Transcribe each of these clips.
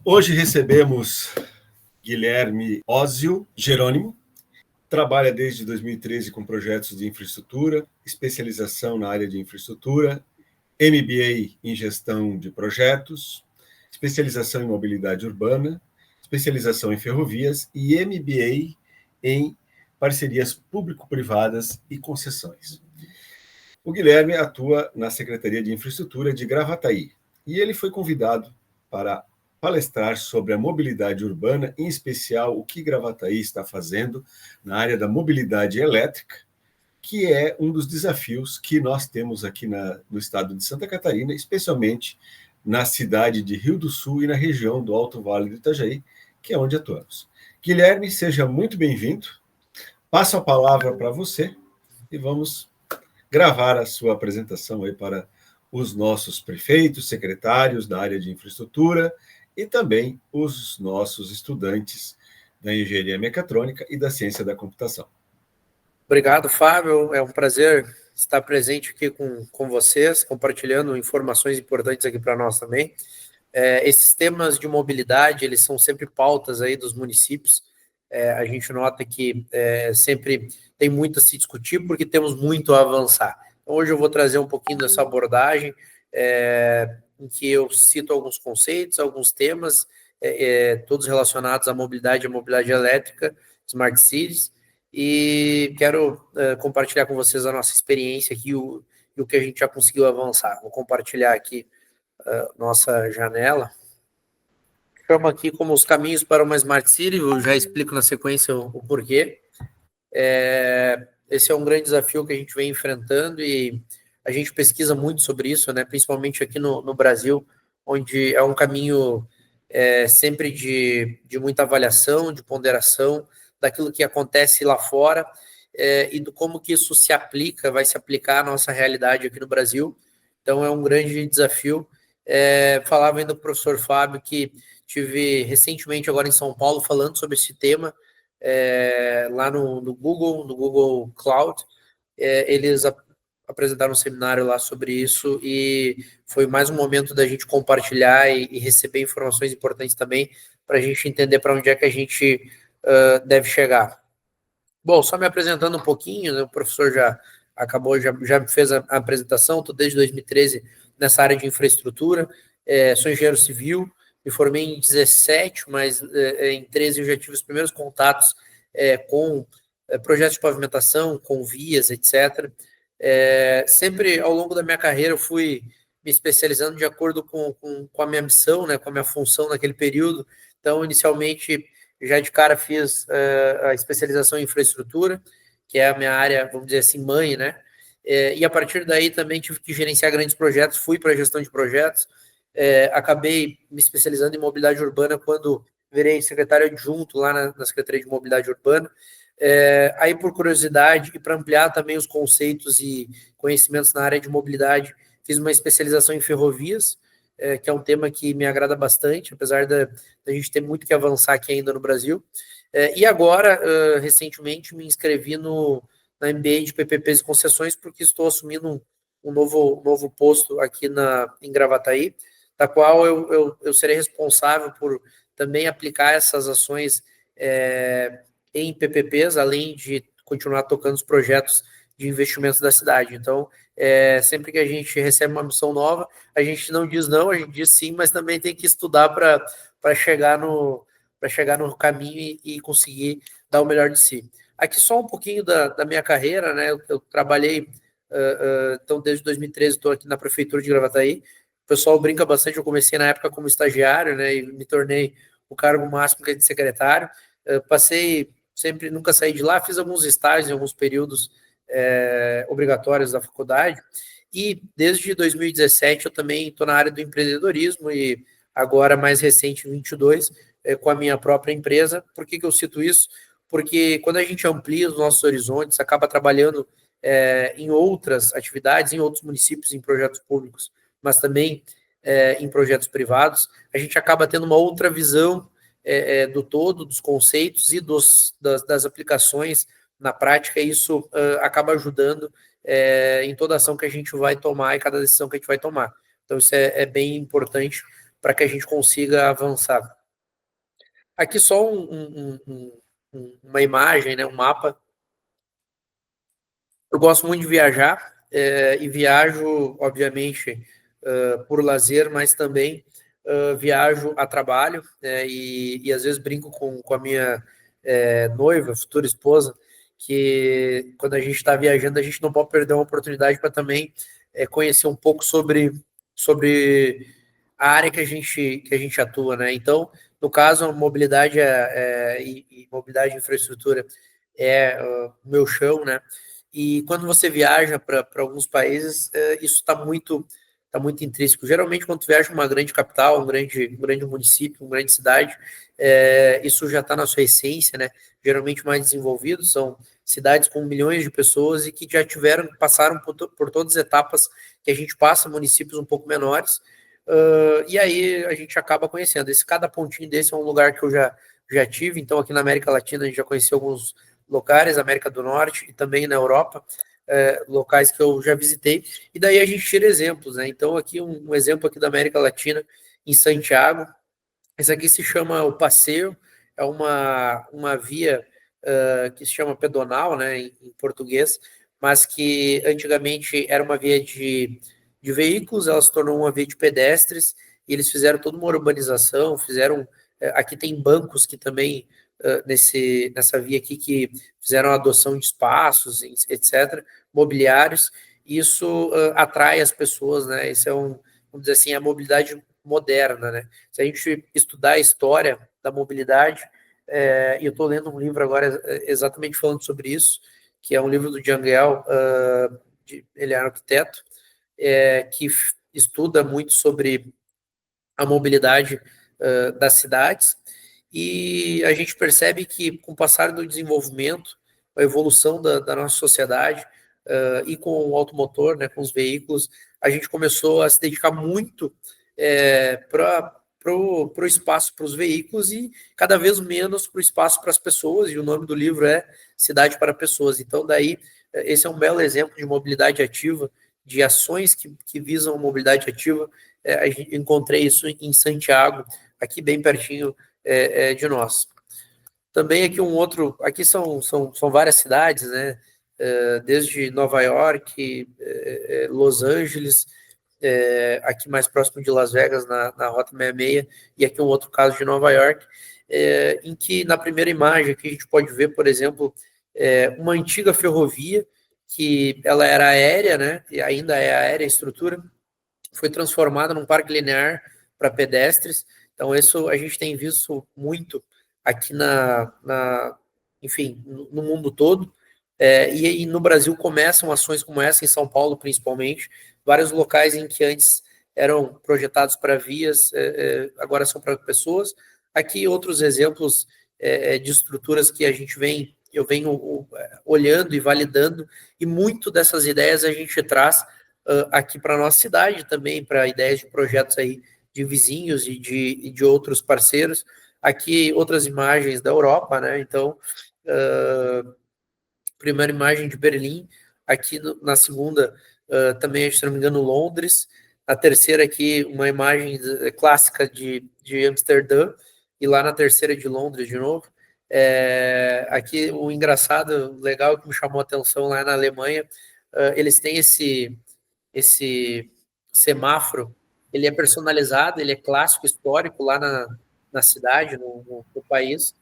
Hoje recebemos Guilherme Ósio Jerônimo, trabalha desde 2013 com projetos de infraestrutura, especialização na área de infraestrutura, MBA em gestão de projetos, especialização em mobilidade urbana, especialização em ferrovias e MBA em parcerias público-privadas e concessões. O Guilherme atua na Secretaria de Infraestrutura de Gravataí e ele foi convidado para palestrar sobre a mobilidade urbana, em especial o que Gravataí está fazendo na área da mobilidade elétrica, que é um dos desafios que nós temos aqui no estado de Santa Catarina, especialmente na cidade de Rio do Sul e na região do Alto Vale do Itajaí, que é onde atuamos. Guilherme, seja muito bem-vindo. Passo a palavra para você e vamos gravar a sua apresentação aí para os nossos prefeitos, secretários da área de infraestrutura e também os nossos estudantes da engenharia mecatrônica e da ciência da computação. Obrigado, Fábio. É um prazer estar presente aqui com vocês, compartilhando informações importantes aqui para nós também. Esses temas de mobilidade, eles são sempre pautas aí dos municípios. A gente nota que sempre tem muito a se discutir, porque temos muito a avançar. Então, hoje eu vou trazer um pouquinho dessa abordagem, em que eu cito alguns conceitos, alguns temas, todos relacionados à mobilidade elétrica, Smart Cities, e quero compartilhar com vocês a nossa experiência aqui e o que a gente já conseguiu avançar. Vou compartilhar aqui nossa janela. Chama aqui como os caminhos para uma Smart City, eu já explico na sequência o porquê. Esse é um grande desafio que a gente vem enfrentando e a gente pesquisa muito sobre isso, né? Principalmente aqui no Brasil, onde é um caminho sempre de muita avaliação, de ponderação daquilo que acontece lá fora e do como que isso vai se aplicar à nossa realidade aqui no Brasil. Então, é um grande desafio. Falava ainda com o professor Fábio que tive recentemente agora em São Paulo falando sobre esse tema lá no Google Cloud. Eles apresentaram um seminário lá sobre isso e foi mais um momento da gente compartilhar e receber informações importantes também para a gente entender para onde é que a gente deve chegar. Bom, só me apresentando um pouquinho, né, o professor já fez a apresentação, estou desde 2013 nessa área de infraestrutura, sou engenheiro civil, me formei em 17, mas em 13 eu já tive os primeiros contatos com projetos de pavimentação, com vias, etc. Sempre ao longo da minha carreira eu fui me especializando de acordo com a minha missão, né, com a minha função naquele período. Então, inicialmente, já de cara fiz a especialização em infraestrutura, que é a minha área, vamos dizer assim, mãe, né? E a partir daí também tive que gerenciar grandes projetos, fui para a gestão de projetos, acabei me especializando em mobilidade urbana quando virei secretário adjunto lá na Secretaria de Mobilidade Urbana. Aí, por curiosidade e para ampliar também os conceitos e conhecimentos na área de mobilidade, fiz uma especialização em ferrovias, que é um tema que me agrada bastante, apesar da gente ter muito que avançar aqui ainda no Brasil. E agora, recentemente, me inscrevi na MBA de PPPs e concessões, porque estou assumindo um novo posto aqui em Gravataí, da qual eu serei responsável por também aplicar essas ações em PPPs, além de continuar tocando os projetos de investimentos da cidade. Então, sempre que a gente recebe uma missão nova, a gente não diz não, a gente diz sim, mas também tem que estudar para chegar no caminho e conseguir dar o melhor de si. Aqui só um pouquinho da minha carreira, né? Eu trabalhei, então desde 2013 estou aqui na Prefeitura de Gravataí. O pessoal brinca bastante, eu comecei na época como estagiário, né? E me tornei o cargo máximo que é de secretário. Passei sempre, nunca saí de lá, fiz alguns estágios em alguns períodos obrigatórios da faculdade, e desde 2017 eu também estou na área do empreendedorismo e agora mais recente, em 22, com a minha própria empresa. Por que eu cito isso? Porque quando a gente amplia os nossos horizontes, acaba trabalhando em outras atividades, em outros municípios, em projetos públicos, mas também em projetos privados, a gente acaba tendo uma outra visão do todo, dos conceitos e das aplicações na prática, e isso acaba ajudando em toda ação que a gente vai tomar e cada decisão que a gente vai tomar. Então, isso é bem importante para que a gente consiga avançar. Aqui só uma imagem, né, um mapa. Eu gosto muito de viajar, e viajo, obviamente, por lazer, mas também viajo a trabalho, e às vezes brinco com a minha noiva, futura esposa, que quando a gente está viajando, a gente não pode perder uma oportunidade para também conhecer um pouco sobre a área que a gente atua, né? Então, no caso, a mobilidade e mobilidade e infraestrutura é o meu chão, né? E quando você viaja para alguns países, isso tá muito intrínseco. Geralmente, quando tu viaja para uma grande capital, um grande município, uma grande cidade, isso já está na sua essência, né? Geralmente mais desenvolvido, são cidades com milhões de pessoas e que já passaram por todas as etapas que a gente passa, municípios um pouco menores, e aí a gente acaba conhecendo. Cada pontinho desse é um lugar que eu já tive, então aqui na América Latina a gente já conheceu alguns locais, América do Norte e também na Europa, locais que eu já visitei, e daí a gente tira exemplos, né? Então aqui um exemplo aqui da América Latina, em Santiago, esse aqui se chama o Passeio, é uma via que se chama pedonal, né, em português, mas que antigamente era uma via de veículos, ela se tornou uma via de pedestres, e eles fizeram toda uma urbanização, aqui tem bancos que também, nessa via aqui, que fizeram adoção de espaços, etc., mobiliários, e isso atrai as pessoas, né, isso vamos dizer assim, a mobilidade moderna, né? Se a gente estudar a história da mobilidade, e eu estou lendo um livro agora exatamente falando sobre isso, que é um livro do Jangel, ele é arquiteto, que estuda muito sobre a mobilidade das cidades, e a gente percebe que, com o passar do desenvolvimento, a evolução da nossa sociedade, e com o automotor, né, com os veículos, a gente começou a se dedicar muito para o espaço para os veículos e cada vez menos para o espaço para as pessoas, e o nome do livro é Cidade para Pessoas. Então, daí, esse é um belo exemplo de mobilidade ativa, de ações que visam a mobilidade ativa. Encontrei isso em Santiago, aqui bem pertinho de nós. Também aqui aqui são várias cidades, né? Desde Nova York, Los Angeles, aqui mais próximo de Las Vegas, na Rota 66, e aqui um outro caso de Nova York, em que na primeira imagem aqui a gente pode ver, por exemplo, uma antiga ferrovia, que ela era aérea, né? E ainda é aérea a estrutura, foi transformada num parque linear para pedestres. Então, isso a gente tem visto muito aqui enfim, no mundo todo. E no Brasil começam ações como essa, em São Paulo principalmente, vários locais em que antes eram projetados para vias, agora são para pessoas. Aqui outros exemplos de estruturas que eu venho olhando e validando, e muito dessas ideias a gente traz aqui para a nossa cidade também, para ideias de projetos aí de vizinhos e de outros parceiros. Aqui outras imagens da Europa, né? Então, primeira imagem de Berlim, aqui na segunda, também, se não me engano, Londres, a terceira aqui, uma imagem clássica de Amsterdã, e lá na terceira de Londres de novo. Aqui o engraçado, legal, que me chamou a atenção lá na Alemanha, eles têm esse semáforo, ele é personalizado, ele é clássico, histórico lá na cidade, no país.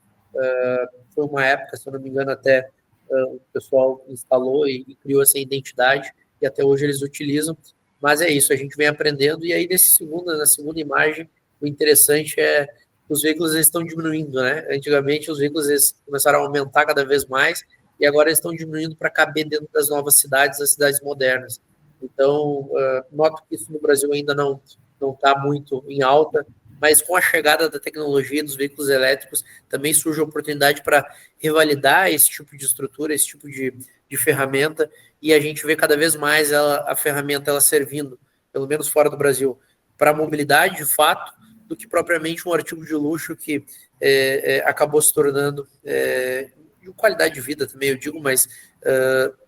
Foi uma época, se eu não me engano, até o pessoal instalou e criou essa identidade, e até hoje eles utilizam. Mas é isso, a gente vem aprendendo, e aí na segunda imagem, o interessante é que os veículos estão diminuindo, né? Antigamente os veículos começaram a aumentar cada vez mais, e agora eles estão diminuindo para caber dentro das novas cidades, das cidades modernas. Então, noto que isso no Brasil ainda não está muito em alta, mas com a chegada da tecnologia dos veículos elétricos, também surge a oportunidade para revalidar esse tipo de estrutura, esse tipo de ferramenta, e a gente vê cada vez mais a ferramenta ela servindo, pelo menos fora do Brasil, para a mobilidade de fato, do que propriamente um artigo de luxo que acabou se tornando, de qualidade de vida também, eu digo, mas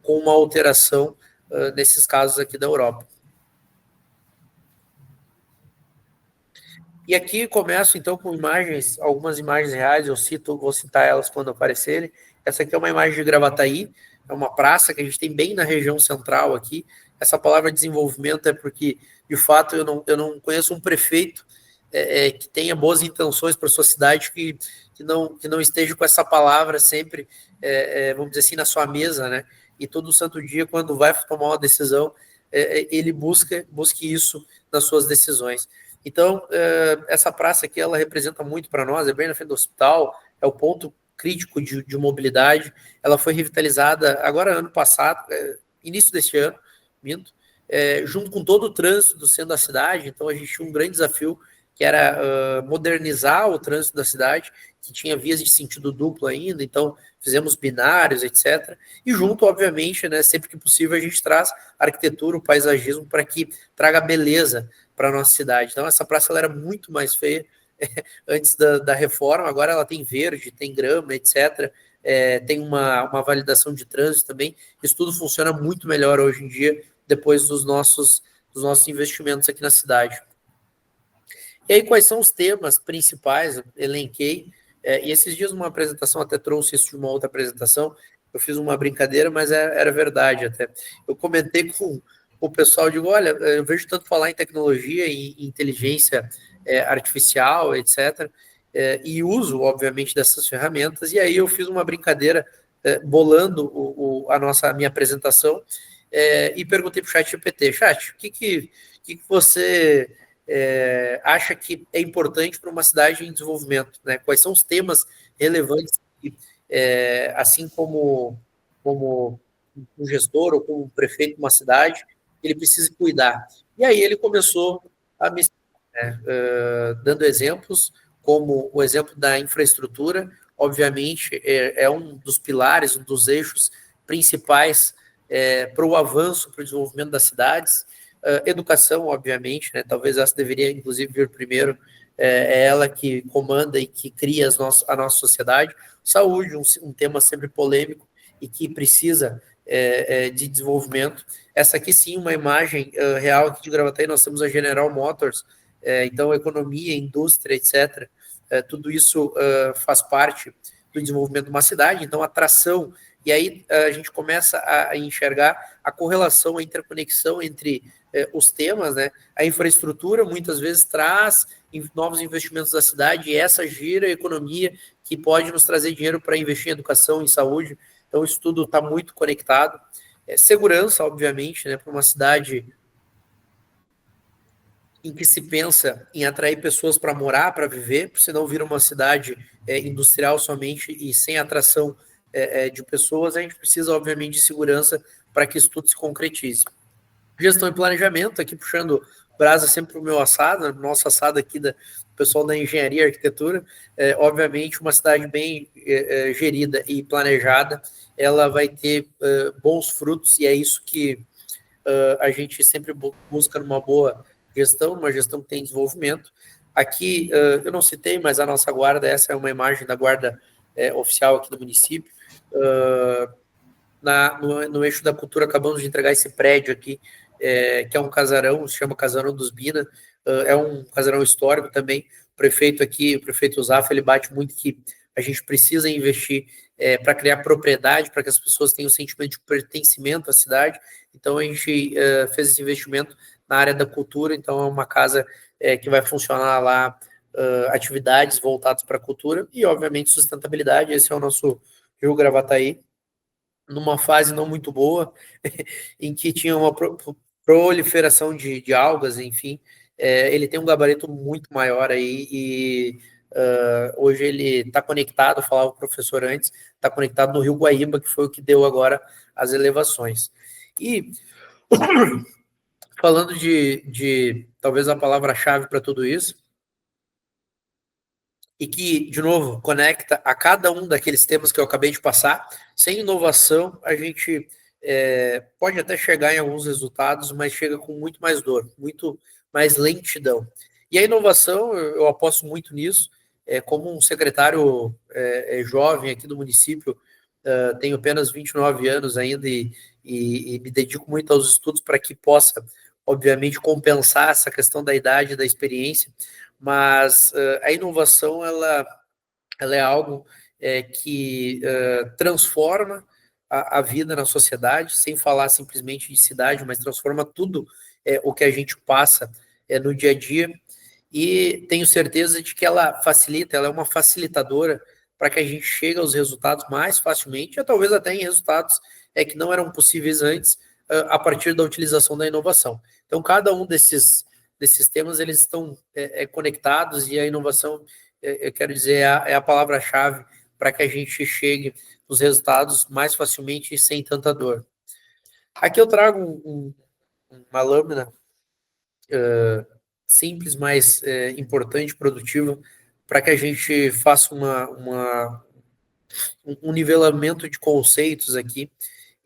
com uma alteração nesses casos aqui da Europa. E aqui começo, então, com imagens, algumas imagens reais, vou citar elas quando aparecerem. Essa aqui é uma imagem de Gravataí, é uma praça que a gente tem bem na região central aqui. Essa palavra desenvolvimento é porque, de fato, eu não conheço um prefeito que tenha boas intenções para a sua cidade, que não esteja com essa palavra sempre, vamos dizer assim, na sua mesa, né? E todo santo dia, quando vai tomar uma decisão, ele busque isso nas suas decisões. Então, essa praça aqui, ela representa muito para nós, é bem na frente do hospital, é o ponto crítico de mobilidade. Ela foi revitalizada agora, ano passado, início deste ano, minto, junto com todo o trânsito do centro da cidade. Então, a gente tinha um grande desafio, que era modernizar o trânsito da cidade, que tinha vias de sentido duplo ainda, então fizemos binários, etc. E junto, obviamente, né, sempre que possível, a gente traz arquitetura, o paisagismo, para que traga beleza para a nossa cidade. Então, essa praça ela era muito mais feia antes da reforma, agora ela tem verde, tem grama, etc. Tem uma validação de trânsito também. Isso tudo funciona muito melhor hoje em dia, depois dos nossos investimentos aqui na cidade. E aí, quais são os temas principais? Eu elenquei. E esses dias, uma apresentação, até trouxe isso de uma outra apresentação. Eu fiz uma brincadeira, mas era verdade até. Eu comentei com o pessoal, digo, olha, eu vejo tanto falar em tecnologia e inteligência artificial, etc., e uso, obviamente, dessas ferramentas. E aí eu fiz uma brincadeira bolando a minha apresentação e perguntei para o ChatGPT, Chat, o que você acha que é importante para uma cidade em desenvolvimento, né? Quais são os temas relevantes que, assim como um gestor ou como um prefeito de uma cidade, ele precisa cuidar. E aí ele começou a me dando exemplos, como o exemplo da infraestrutura, obviamente é um dos pilares, um dos eixos principais para o avanço, para o desenvolvimento das cidades. Educação, obviamente, né? Talvez essa deveria, inclusive, vir primeiro. É ela que comanda e que cria a nossa sociedade. Saúde, um tema sempre polêmico e que precisa de desenvolvimento. Essa aqui, sim, uma imagem real aqui de Gravataí. Nós temos a General Motors, então economia, indústria, etc. Tudo isso faz parte do desenvolvimento de uma cidade. Então, atração. E aí a gente começa a enxergar a correlação, a interconexão entre os temas, né? A infraestrutura muitas vezes traz novos investimentos da cidade e essa gira a economia que pode nos trazer dinheiro para investir em educação, em saúde. Então, isso tudo está muito conectado. Segurança, obviamente, né? Para uma cidade em que se pensa em atrair pessoas para morar, para viver, senão vira uma cidade industrial somente e sem atração de pessoas, a gente precisa, obviamente, de segurança para que isso tudo se concretize. Gestão e planejamento, aqui puxando brasa sempre para o meu assado, nosso assado aqui do pessoal da engenharia e arquitetura. Obviamente, uma cidade bem gerida e planejada, ela vai ter bons frutos, e é isso que a gente sempre busca numa boa gestão, uma gestão que tem desenvolvimento. Aqui, eu não citei, mas a nossa guarda, essa é uma imagem da guarda oficial aqui do município. No eixo da cultura, acabamos de entregar esse prédio aqui, que é um casarão, se chama Casarão dos Bina, é um casarão histórico também. O prefeito aqui, o prefeito Zaf, ele bate muito que a gente precisa investir para criar propriedade, para que as pessoas tenham o sentimento de pertencimento à cidade. Então, a gente fez esse investimento na área da cultura, então é uma casa que vai funcionar lá, atividades voltadas para a cultura e, obviamente, sustentabilidade. Esse é o nosso Rio Gravataí, numa fase não muito boa, em que tinha uma proliferação de algas, enfim. Ele tem um gabarito muito maior aí e hoje ele está conectado, falava o professor antes, está conectado no Rio Guaíba, que foi o que deu agora as elevações. E falando de talvez a palavra-chave para tudo isso, e que, de novo, conecta a cada um daqueles temas que eu acabei de passar. Sem inovação, a gente pode até chegar em alguns resultados, mas chega com muito mais dor, muito mais lentidão. E a inovação, eu aposto muito nisso, como um secretário jovem aqui do município, tenho apenas 29 anos ainda e me dedico muito aos estudos para que possa, obviamente, compensar essa questão da idade e da experiência, mas a inovação ela é algo que transforma a vida na sociedade, sem falar simplesmente de cidade, mas transforma tudo o que a gente passa no dia a dia, e tenho certeza de que ela facilita, ela é uma facilitadora para que a gente chegue aos resultados mais facilmente, ou talvez até em resultados que não eram possíveis antes, a partir da utilização da inovação. Então, cada um desses temas, eles estão conectados, e a inovação, eu quero dizer, é a palavra-chave para que a gente chegue nos resultados mais facilmente e sem tanta dor. Aqui eu trago uma lâmina simples, mas importante, produtiva, para que a gente faça um nivelamento de conceitos aqui,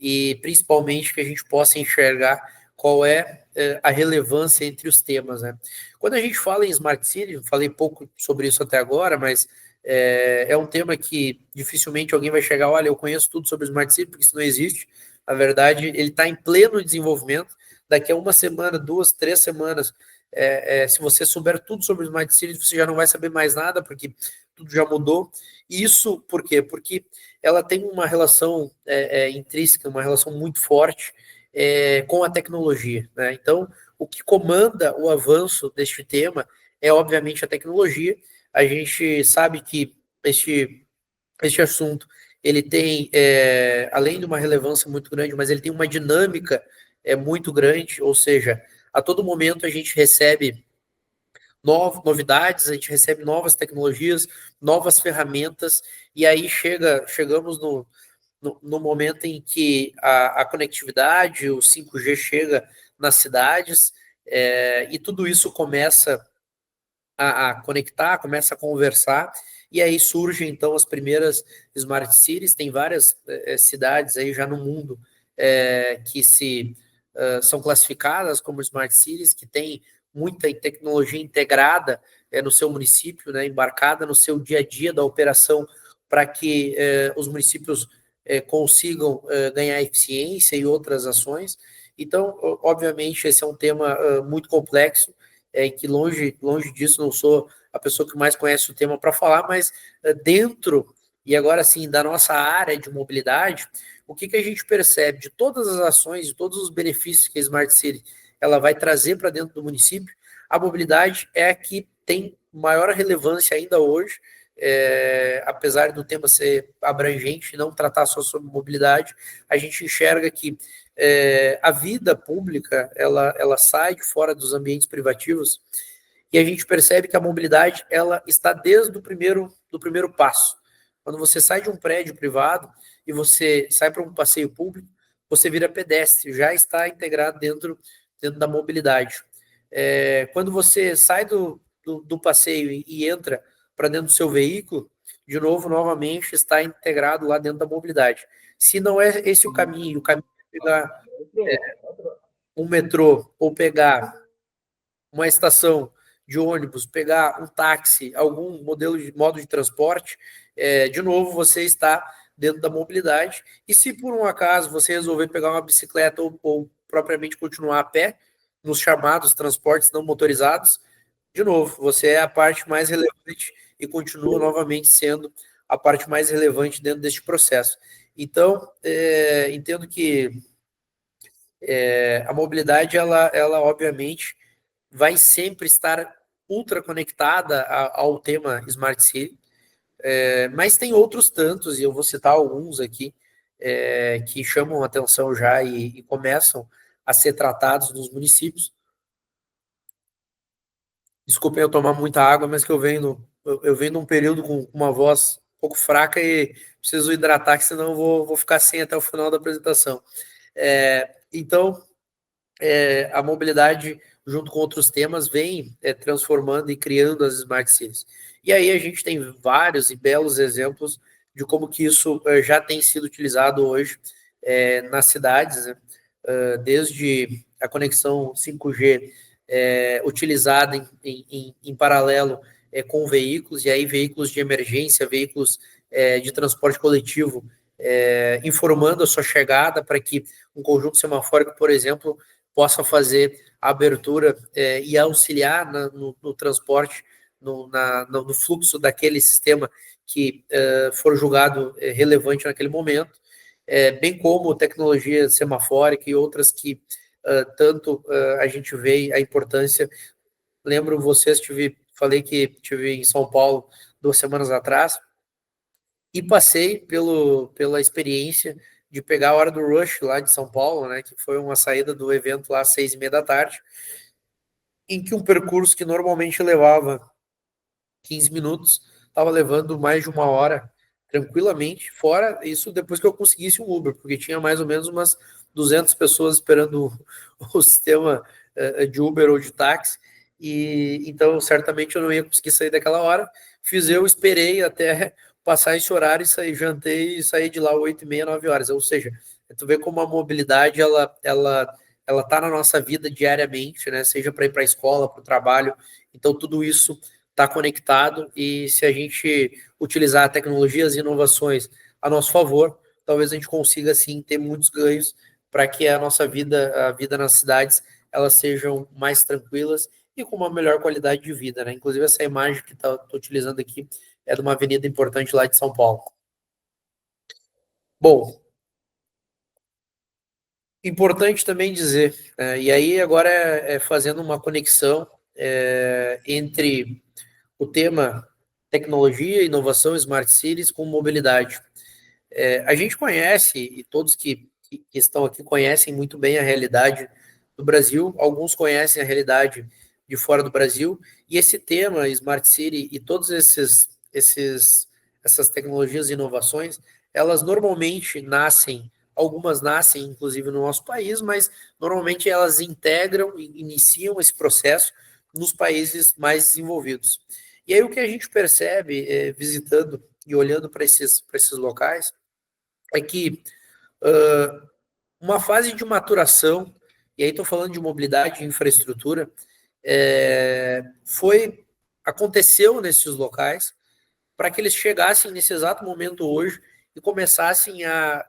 e principalmente que a gente possa enxergar qual é a relevância entre os temas, né? Quando a gente fala em Smart City, eu falei pouco sobre isso até agora, mas é um tema que dificilmente alguém vai chegar, olha, eu conheço tudo sobre Smart City, porque isso não existe. Na verdade, ele está em pleno desenvolvimento. Daqui a uma semana, 2, 3 semanas, se você souber tudo sobre Smart City, você já não vai saber mais nada, porque tudo já mudou. E isso por quê? Porque ela tem uma relação intrínseca, uma relação muito forte com a tecnologia, né? Então, o que comanda o avanço deste tema é, obviamente, a tecnologia. A gente sabe que este assunto, ele tem, além de uma relevância muito grande, mas ele tem uma dinâmica muito grande, ou seja, a todo momento a gente recebe novidades, a gente recebe novas tecnologias, novas ferramentas, e aí chegamos no momento em que a conectividade, o 5G chega nas cidades, e tudo isso começa a conectar, começa a conversar, e aí surgem então as primeiras Smart Cities. Tem várias cidades aí já no mundo que são classificadas como Smart Cities, que tem muita tecnologia integrada no seu município, né, embarcada no seu dia a dia da operação, para que os municípios consigam ganhar eficiência e outras ações. Então, obviamente, esse é um tema muito complexo, que longe disso, não sou a pessoa que mais conhece o tema para falar, mas dentro, e agora sim, da nossa área de mobilidade, o que a gente percebe de todas as ações, de todos os benefícios que a Smart City ela vai trazer para dentro do município, a mobilidade é a que tem maior relevância ainda hoje, apesar do tema ser abrangente e não tratar só sobre mobilidade. A gente enxerga que a vida pública ela sai de fora dos ambientes privativos, e a gente percebe que a mobilidade ela está desde do primeiro passo. Quando você sai de um prédio privado e você sai para um passeio público, você vira pedestre, já está integrado dentro da mobilidade. Quando você sai do passeio e entra para dentro do seu veículo, de novo, novamente, está integrado lá dentro da mobilidade. Se não é esse o caminho é pegar um metrô ou pegar uma estação de ônibus, pegar um táxi, algum modo de transporte, de novo, você está dentro da mobilidade. E se por um acaso você resolver pegar uma bicicleta ou propriamente continuar a pé, nos chamados transportes não motorizados, de novo, você é a parte mais relevante e continua novamente sendo a parte mais relevante dentro deste processo. Então, entendo que a mobilidade, ela obviamente vai sempre estar ultra conectada ao tema Smart City, mas tem outros tantos, e eu vou citar alguns aqui, que chamam a atenção já e começam a ser tratados nos municípios. Desculpem eu tomar muita água, mas que eu venho num período com uma voz um pouco fraca e preciso hidratar, que senão eu vou ficar sem até o final da apresentação. Então, a mobilidade, junto com outros temas, vem transformando e criando as Smart Cities. E aí a gente tem vários e belos exemplos de como que isso já tem sido utilizado hoje nas cidades, né? Desde a conexão 5G utilizada em paralelo com veículos, e aí veículos de emergência, veículos de transporte coletivo, informando a sua chegada para que um conjunto semafórico, por exemplo, possa fazer a abertura e auxiliar no transporte no fluxo daquele sistema que for julgado relevante naquele momento, bem como tecnologia semafórica e outras que tanto a gente vê a importância. Lembro vocês, falei que estive em São Paulo 2 semanas atrás e passei pela experiência de pegar a hora do rush lá de São Paulo, né, que foi uma saída do evento lá às 6:30 da tarde, em que um percurso que normalmente levava 15 minutos, estava levando mais de 1 hora tranquilamente, fora isso depois que eu conseguisse um Uber, porque tinha mais ou menos umas 200 pessoas esperando o sistema de Uber ou de táxi, e então certamente eu não ia conseguir sair daquela hora. Esperei até passar esse horário e jantei e saí de lá 8:30, 9 horas. Ou seja, tu vê como a mobilidade ela tá na nossa vida diariamente, né? Seja para ir para a escola, para o trabalho. Então tudo isso está conectado, e se a gente utilizar tecnologias e inovações a nosso favor, talvez a gente consiga, sim, ter muitos ganhos para que a nossa vida, a vida nas cidades, elas sejam mais tranquilas e com uma melhor qualidade de vida, né? Inclusive, essa imagem que estou utilizando aqui é de uma avenida importante lá de São Paulo. Bom, importante também dizer, e aí agora fazendo uma conexão entre o tema tecnologia, inovação, smart cities com mobilidade. A gente conhece, e todos que estão aqui conhecem muito bem a realidade do Brasil, alguns conhecem a realidade de fora do Brasil, e esse tema, Smart City, e todas essas tecnologias e inovações, elas normalmente algumas nascem inclusive no nosso país, mas normalmente elas integram e iniciam esse processo nos países mais desenvolvidos. E aí o que a gente percebe visitando e olhando para esses locais é que uma fase de maturação, e aí estou falando de mobilidade e infraestrutura, aconteceu nesses locais para que eles chegassem nesse exato momento hoje e começassem a,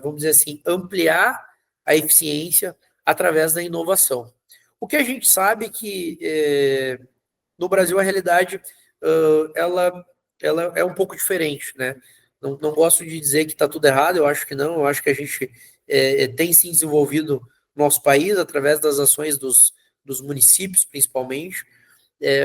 vamos dizer assim, ampliar a eficiência através da inovação. O que a gente sabe que no Brasil a realidade ela é um pouco diferente, né? Não gosto de dizer que está tudo errado, eu acho que não, eu acho que a gente tem sim desenvolvido nosso país através das ações dos municípios, principalmente,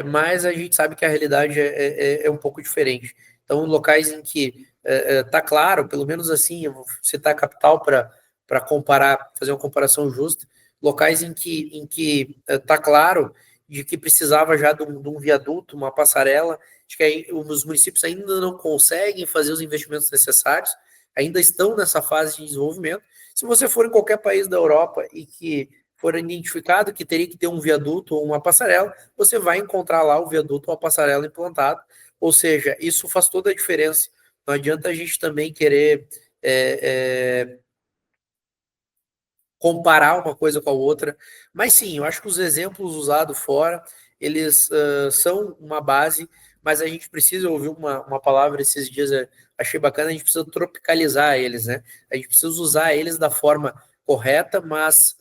mas a gente sabe que a realidade é um pouco diferente. Então, locais em que está claro, pelo menos assim, eu vou citar a capital para comparar, fazer uma comparação justa, locais em que está claro de que precisava já de um viaduto, uma passarela, de que aí os municípios ainda não conseguem fazer os investimentos necessários, ainda estão nessa fase de desenvolvimento. Se você for em qualquer país da Europa e que for identificado que teria que ter um viaduto ou uma passarela, você vai encontrar lá o viaduto ou a passarela implantado. Ou seja, isso faz toda a diferença. Não adianta a gente também querer comparar uma coisa com a outra, mas sim, eu acho que os exemplos usados fora, eles são uma base, mas a gente precisa ouvir uma palavra esses dias, achei bacana, a gente precisa tropicalizar eles, né? A gente precisa usar eles da forma correta, mas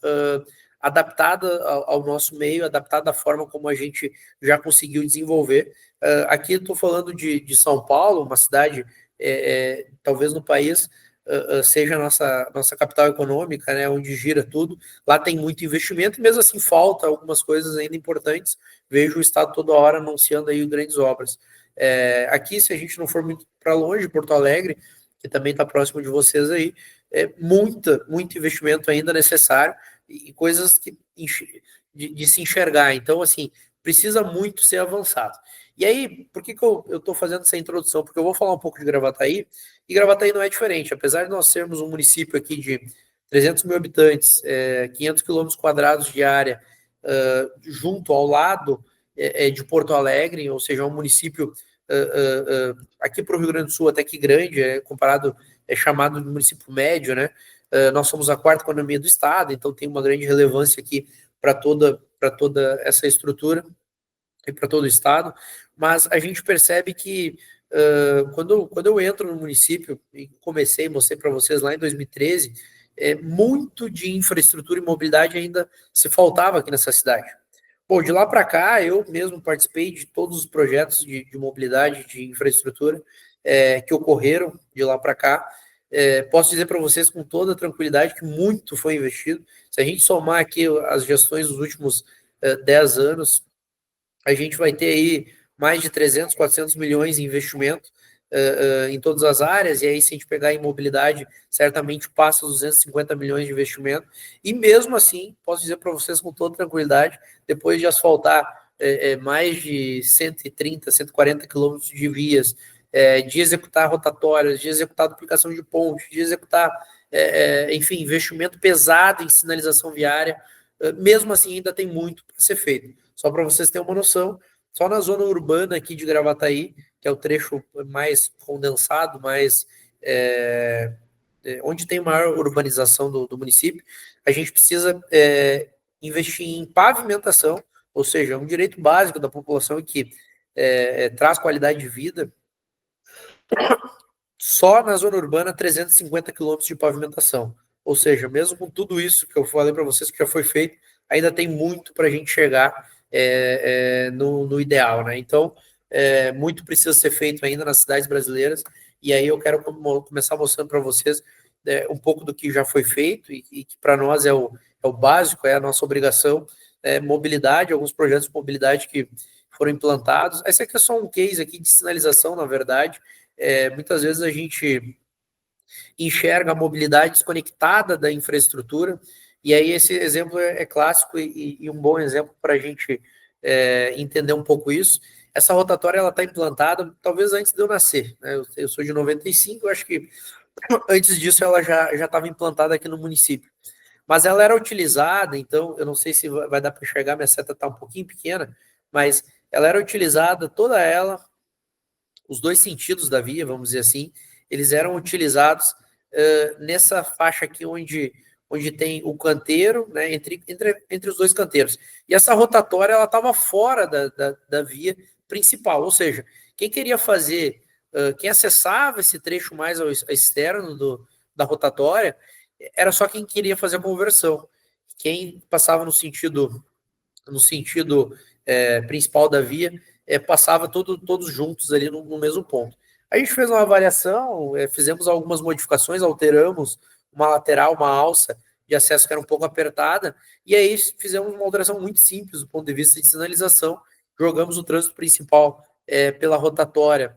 adaptada ao nosso meio, adaptada à forma como a gente já conseguiu desenvolver. Aqui eu estou falando de São Paulo, uma cidade, talvez no país, seja a nossa capital econômica, né, onde gira tudo. Lá tem muito investimento, e mesmo assim falta algumas coisas ainda importantes. Vejo o Estado toda hora anunciando aí grandes obras. Aqui, se a gente não for muito para longe, Porto Alegre, que também está próximo de vocês aí, muito investimento ainda necessário, e coisas de se enxergar. Então, assim, precisa muito ser avançado. E aí, por que eu estou fazendo essa introdução? Porque eu vou falar um pouco de Gravataí, e Gravataí não é diferente. Apesar de nós sermos um município aqui de 300 mil habitantes, 500 quilômetros quadrados de área, junto ao lado de Porto Alegre, ou seja, um município aqui para o Rio Grande do Sul até que grande, comparado, chamado de município médio, né? Nós somos a quarta economia do estado, então tem uma grande relevância aqui para toda essa estrutura e para todo o estado, mas a gente percebe que quando eu entro no município, e mostrei para vocês lá em 2013, muito de infraestrutura e mobilidade ainda se faltava aqui nessa cidade. Bom, de lá para cá, eu mesmo participei de todos os projetos de mobilidade, de infraestrutura que ocorreram de lá para cá. Posso dizer para vocês com toda tranquilidade que muito foi investido. Se a gente somar aqui as gestões dos últimos 10 anos, a gente vai ter aí mais de 300, 400 milhões em investimento em todas as áreas, e aí se a gente pegar em mobilidade, certamente passa os 250 milhões de investimento, e mesmo assim, posso dizer para vocês com toda tranquilidade, depois de asfaltar mais de 130, 140 quilômetros de vias, de executar rotatórias, de executar duplicação de pontes, de executar, enfim, investimento pesado em sinalização viária, mesmo assim ainda tem muito para ser feito. Só para vocês terem uma noção, só na zona urbana aqui de Gravataí, que é o trecho mais condensado, mais onde tem maior urbanização do município, a gente precisa investir em pavimentação, ou seja, é um direito básico da população que traz qualidade de vida. Só na zona urbana, 350 quilômetros de pavimentação. Ou seja, mesmo com tudo isso que eu falei para vocês que já foi feito, ainda tem muito para a gente chegar no ideal, né? Então, muito precisa ser feito ainda nas cidades brasileiras, e aí eu quero começar mostrando para vocês um pouco do que já foi feito e que para nós é o básico, é a nossa obrigação, mobilidade, alguns projetos de mobilidade que foram implantados. Esse aqui é só um case aqui de sinalização, na verdade. Muitas vezes a gente enxerga a mobilidade desconectada da infraestrutura, e aí esse exemplo é clássico e um bom exemplo para a gente entender um pouco isso. Essa rotatória ela está implantada talvez antes de eu nascer, né? Eu sou de 95, eu acho que antes disso ela já estava implantada aqui no município. Mas ela era utilizada, então eu não sei se vai dar para enxergar, minha seta está um pouquinho pequena, mas ela era utilizada, toda ela, os dois sentidos da via, vamos dizer assim, eles eram utilizados nessa faixa aqui onde tem o canteiro, né, entre os dois canteiros. E essa rotatória ela estava fora da via principal, ou seja, quem queria fazer, quem acessava esse trecho mais ao externo da rotatória, era só quem queria fazer a conversão. Quem passava no sentido principal da via, passava todos juntos ali no mesmo ponto. A gente fez uma avaliação, fizemos algumas modificações, alteramos uma lateral, uma alça de acesso que era um pouco apertada, e aí fizemos uma alteração muito simples do ponto de vista de sinalização, jogamos o trânsito principal pela rotatória,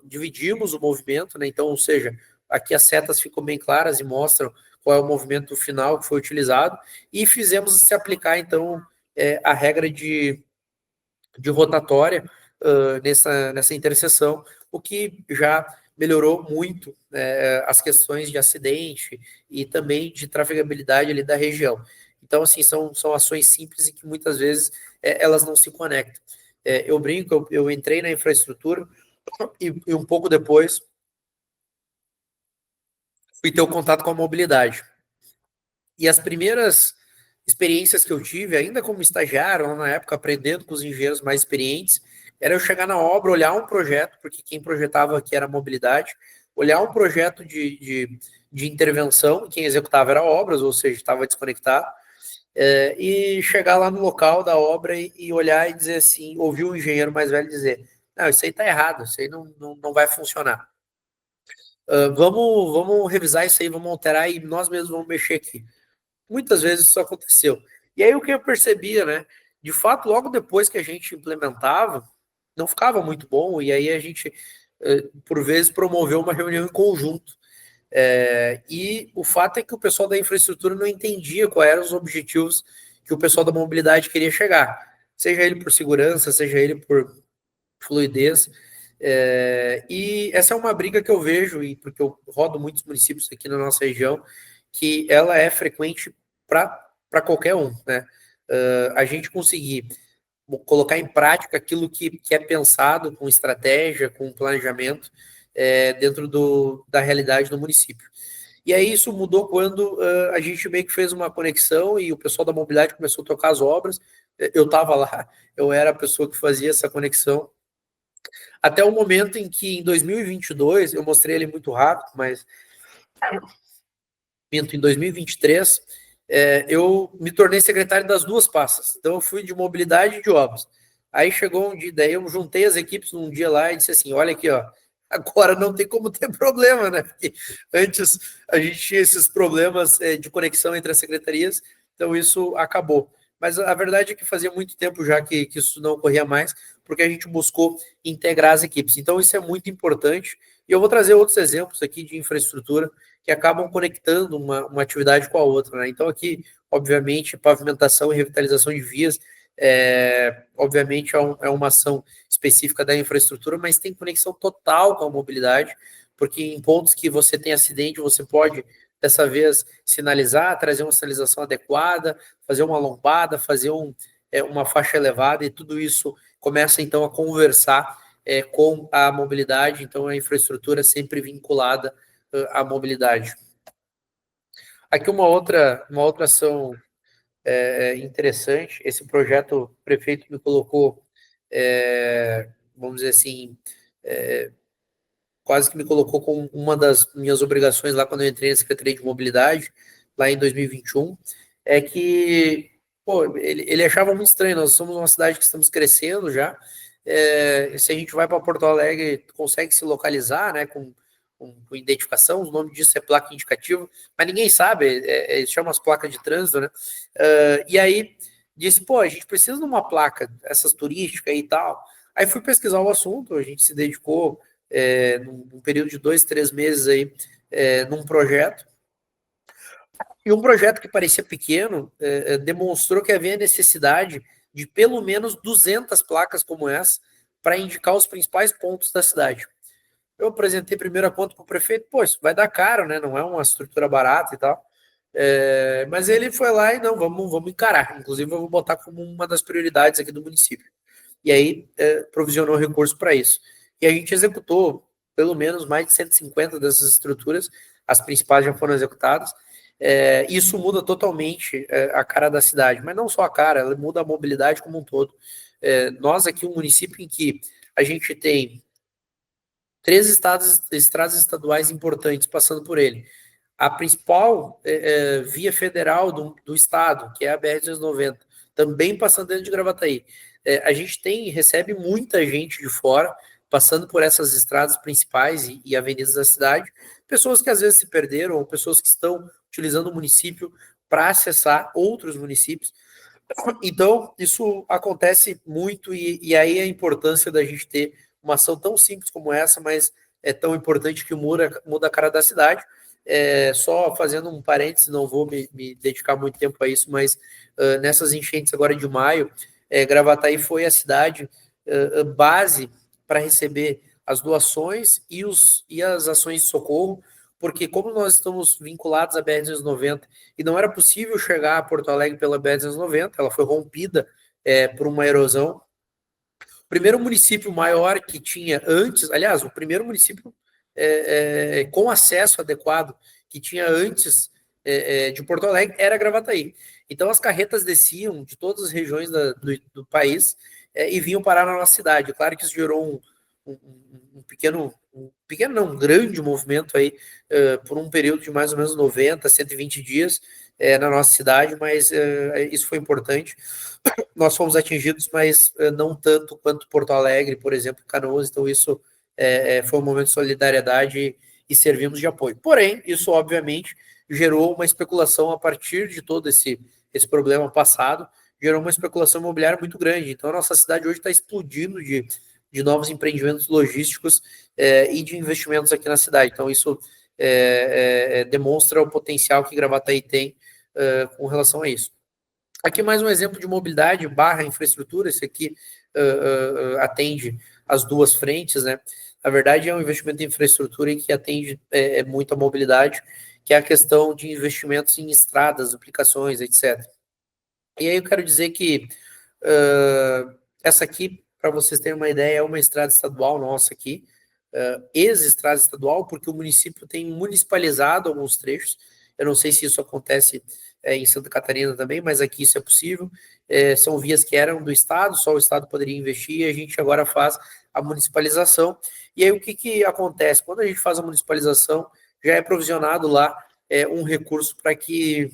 dividimos o movimento, né? Então, ou seja, aqui as setas ficam bem claras e mostram qual é o movimento final que foi utilizado, e fizemos se aplicar, então, a regra de rotatória nessa interseção, o que já melhorou muito as questões de acidente e também de trafegabilidade ali da região. Então, assim, são ações simples e que muitas vezes elas não se conectam. Eu brinco, eu entrei na infraestrutura e um pouco depois fui ter o contato com a mobilidade. E as primeiras experiências que eu tive, ainda como estagiário, lá na época, aprendendo com os engenheiros mais experientes, era eu chegar na obra, olhar um projeto, porque quem projetava aqui era a mobilidade, olhar um projeto de intervenção, quem executava era obras, ou seja, estava desconectado, e chegar lá no local da obra e olhar e dizer assim, ouvir o engenheiro mais velho dizer, não, isso aí está errado, isso aí não vai funcionar. Vamos revisar isso aí, vamos alterar e nós mesmos vamos mexer aqui. Muitas vezes isso aconteceu. E aí o que eu percebia, né? De fato, logo depois que a gente implementava, não ficava muito bom, e aí a gente, por vezes, promoveu uma reunião em conjunto. E o fato é que o pessoal da infraestrutura não entendia quais eram os objetivos que o pessoal da mobilidade queria chegar. Seja ele por segurança, seja ele por fluidez. E essa é uma briga que eu vejo, e porque eu rodo muitos municípios aqui na nossa região, que ela é frequente para qualquer um, né? A gente conseguir colocar em prática aquilo que é pensado com estratégia, com planejamento, dentro da realidade do município. E aí isso mudou quando a gente meio que fez uma conexão e o pessoal da mobilidade começou a tocar as obras. Eu estava lá, eu era a pessoa que fazia essa conexão, até o momento em que, em 2022, eu mostrei ele muito rápido, mas em 2023, eu me tornei secretário das duas pastas. Então, eu fui de mobilidade e de obras. Aí chegou um dia, daí eu juntei as equipes num dia lá e disse assim, olha aqui, ó, agora não tem como ter problema, né? Porque antes a gente tinha esses problemas de conexão entre as secretarias, então isso acabou. Mas a verdade é que fazia muito tempo já que isso não ocorria mais, porque a gente buscou integrar as equipes. Então isso é muito importante. E eu vou trazer outros exemplos aqui de infraestrutura que acabam conectando uma atividade com a outra, né? Então aqui, obviamente, pavimentação e revitalização de vias, obviamente é uma ação específica da infraestrutura, mas tem conexão total com a mobilidade, porque em pontos que você tem acidente, você pode, dessa vez, sinalizar, trazer uma sinalização adequada, fazer uma lombada, fazer uma faixa elevada, e tudo isso começa, então, a conversar com a mobilidade, então a infraestrutura sempre vinculada à mobilidade. Aqui uma outra ação interessante, esse projeto o prefeito me colocou, vamos dizer assim, quase que me colocou como uma das minhas obrigações lá quando eu entrei na Secretaria de Mobilidade, lá em 2021, é que, pô, ele achava muito estranho, nós somos uma cidade que estamos crescendo já, se a gente vai para Porto Alegre, consegue se localizar, né, com identificação, o nome disso é placa indicativa, mas ninguém sabe, chama as placas de trânsito, né, e aí disse, pô, a gente precisa de uma placa, essas turísticas e tal, aí fui pesquisar o assunto, a gente se dedicou num período de 2, 3 meses aí, num projeto, e um projeto que parecia pequeno demonstrou que havia necessidade de pelo menos 200 placas como essa para indicar os principais pontos da cidade. Eu apresentei primeiro a conta para o prefeito, pô, isso vai dar caro, né? Não é uma estrutura barata e tal. Mas ele foi lá e não, vamos encarar. Inclusive, eu vou botar como uma das prioridades aqui do município. E aí provisionou recurso para isso. E a gente executou pelo menos mais de 150 dessas estruturas, as principais já foram executadas. Isso muda totalmente a cara da cidade, mas não só a cara, ela muda a mobilidade como um todo. Nós aqui, um município em que a gente tem 3 estradas estaduais importantes passando por ele. A principal via federal do estado, que é a BR-290, também passando dentro de Gravataí. A gente recebe muita gente de fora, passando por essas estradas principais e avenidas da cidade, pessoas que às vezes se perderam, ou pessoas que estão utilizando o município para acessar outros municípios. Então, isso acontece muito, e aí a importância da gente ter uma ação tão simples como essa, mas é tão importante que muda a cara da cidade. Só fazendo um parênteses, não vou me dedicar muito tempo a isso, mas nessas enchentes agora de maio, Gravataí foi a cidade base para receber as doações e as ações de socorro, porque como nós estamos vinculados à BR-290 e não era possível chegar a Porto Alegre pela BR-290, ela foi rompida por uma erosão. O primeiro município maior que tinha antes, aliás, o primeiro município com acesso adequado que tinha antes de Porto Alegre era Gravataí. Então as carretas desciam de todas as regiões do país e vinham parar na nossa cidade. Claro que isso gerou um grande movimento aí por um período de mais ou menos 90, 120 dias na nossa cidade, mas isso foi importante. Nós fomos atingidos, mas não tanto quanto Porto Alegre, por exemplo, Canoas, então isso foi um momento de solidariedade e servimos de apoio. Porém, isso obviamente gerou uma especulação a partir de todo esse problema passado, gerou uma especulação imobiliária muito grande. Então, a nossa cidade hoje está explodindo de novos empreendimentos logísticos e de investimentos aqui na cidade. Então, isso demonstra o potencial que Gravataí tem com relação a isso. Aqui mais um exemplo de mobilidade / infraestrutura, esse aqui atende as duas frentes, né? Na verdade, é um investimento em infraestrutura que atende muito a mobilidade, que é a questão de investimentos em estradas, duplicações, etc. E aí eu quero dizer que essa aqui, para vocês terem uma ideia, é uma estrada estadual nossa aqui, ex-estrada estadual, porque o município tem municipalizado alguns trechos. Eu não sei se isso acontece em Santa Catarina também, mas aqui isso é possível. São vias que eram do Estado, só o Estado poderia investir, e a gente agora faz a municipalização. E aí o que acontece? Quando a gente faz a municipalização, já é provisionado lá um recurso para que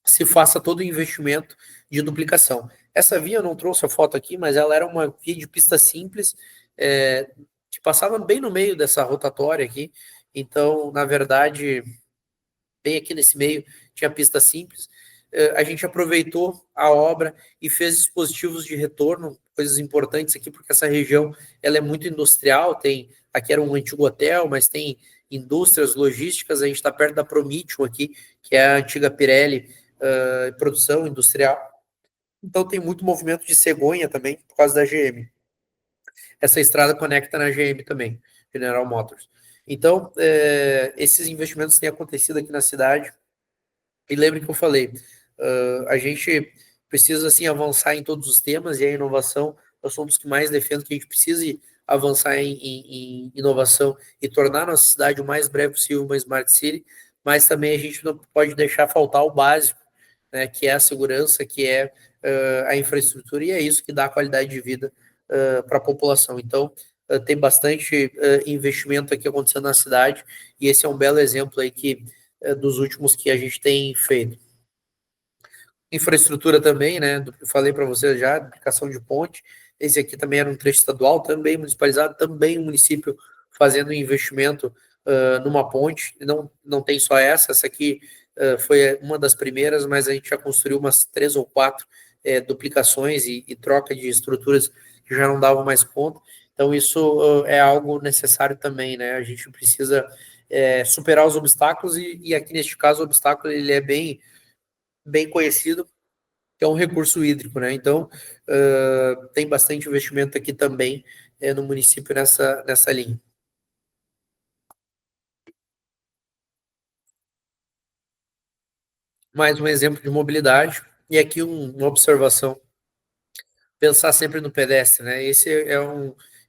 se faça todo o investimento de duplicação. Essa via, eu não trouxe a foto aqui, mas ela era uma via de pista simples, que passava bem no meio dessa rotatória aqui. Então, na verdade, bem aqui nesse meio, tinha pista simples. A gente aproveitou a obra e fez dispositivos de retorno, coisas importantes aqui, porque essa região ela é muito industrial, aqui era um antigo hotel, mas tem indústrias logísticas, a gente está perto da Prometeum aqui, que é a antiga Pirelli, produção industrial. Então tem muito movimento de cegonha também, por causa da GM. Essa estrada conecta na GM também, General Motors. Então, esses investimentos têm acontecido aqui na cidade. E lembre que eu falei, a gente precisa assim avançar em todos os temas, e a inovação, nós somos os que mais defendem que a gente precise avançar em inovação e tornar a nossa cidade o mais breve possível uma Smart City, mas também a gente não pode deixar faltar o básico, né, que é a segurança, que é a infraestrutura, e é isso que dá qualidade de vida para a população. Então, tem bastante investimento aqui acontecendo na cidade, e esse é um belo exemplo aí dos últimos que a gente tem feito. Infraestrutura também, né? Eu falei para vocês já, duplicação de ponte. Esse aqui também era um trecho estadual, também municipalizado, também o município fazendo um investimento numa ponte. Não tem só essa aqui foi uma das primeiras, mas a gente já construiu umas 3 ou 4 duplicações e troca de estruturas que já não davam mais conta. Então, isso é algo necessário também, né? A gente precisa superar os obstáculos e aqui, neste caso, o obstáculo ele é bem conhecido, que é um recurso hídrico, né? Então, tem bastante investimento aqui também no município nessa linha. Mais um exemplo de mobilidade, e aqui uma observação. Pensar sempre no pedestre, né? Esse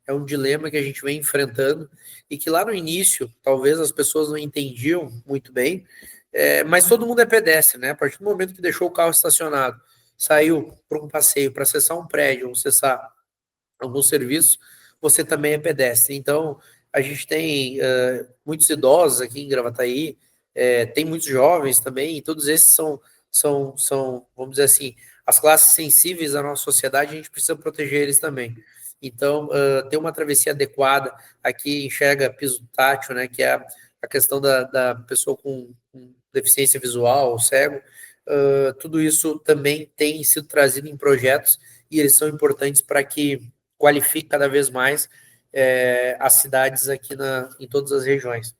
é um dilema que a gente vem enfrentando e que lá no início, talvez as pessoas não entendiam muito bem, mas todo mundo é pedestre, né? A partir do momento que deixou o carro estacionado, saiu para um passeio, para acessar um prédio, ou acessar algum serviço, você também é pedestre. Então, a gente tem muitos idosos aqui em Gravataí, tem muitos jovens também, e todos esses são, vamos dizer assim, as classes sensíveis da nossa sociedade, a gente precisa proteger eles também. Então, ter uma travessia adequada, aqui enxerga piso tátil, né, que é a questão da pessoa com deficiência visual, cego, tudo isso também tem sido trazido em projetos e eles são importantes para que qualifique cada vez mais as cidades aqui em todas as regiões.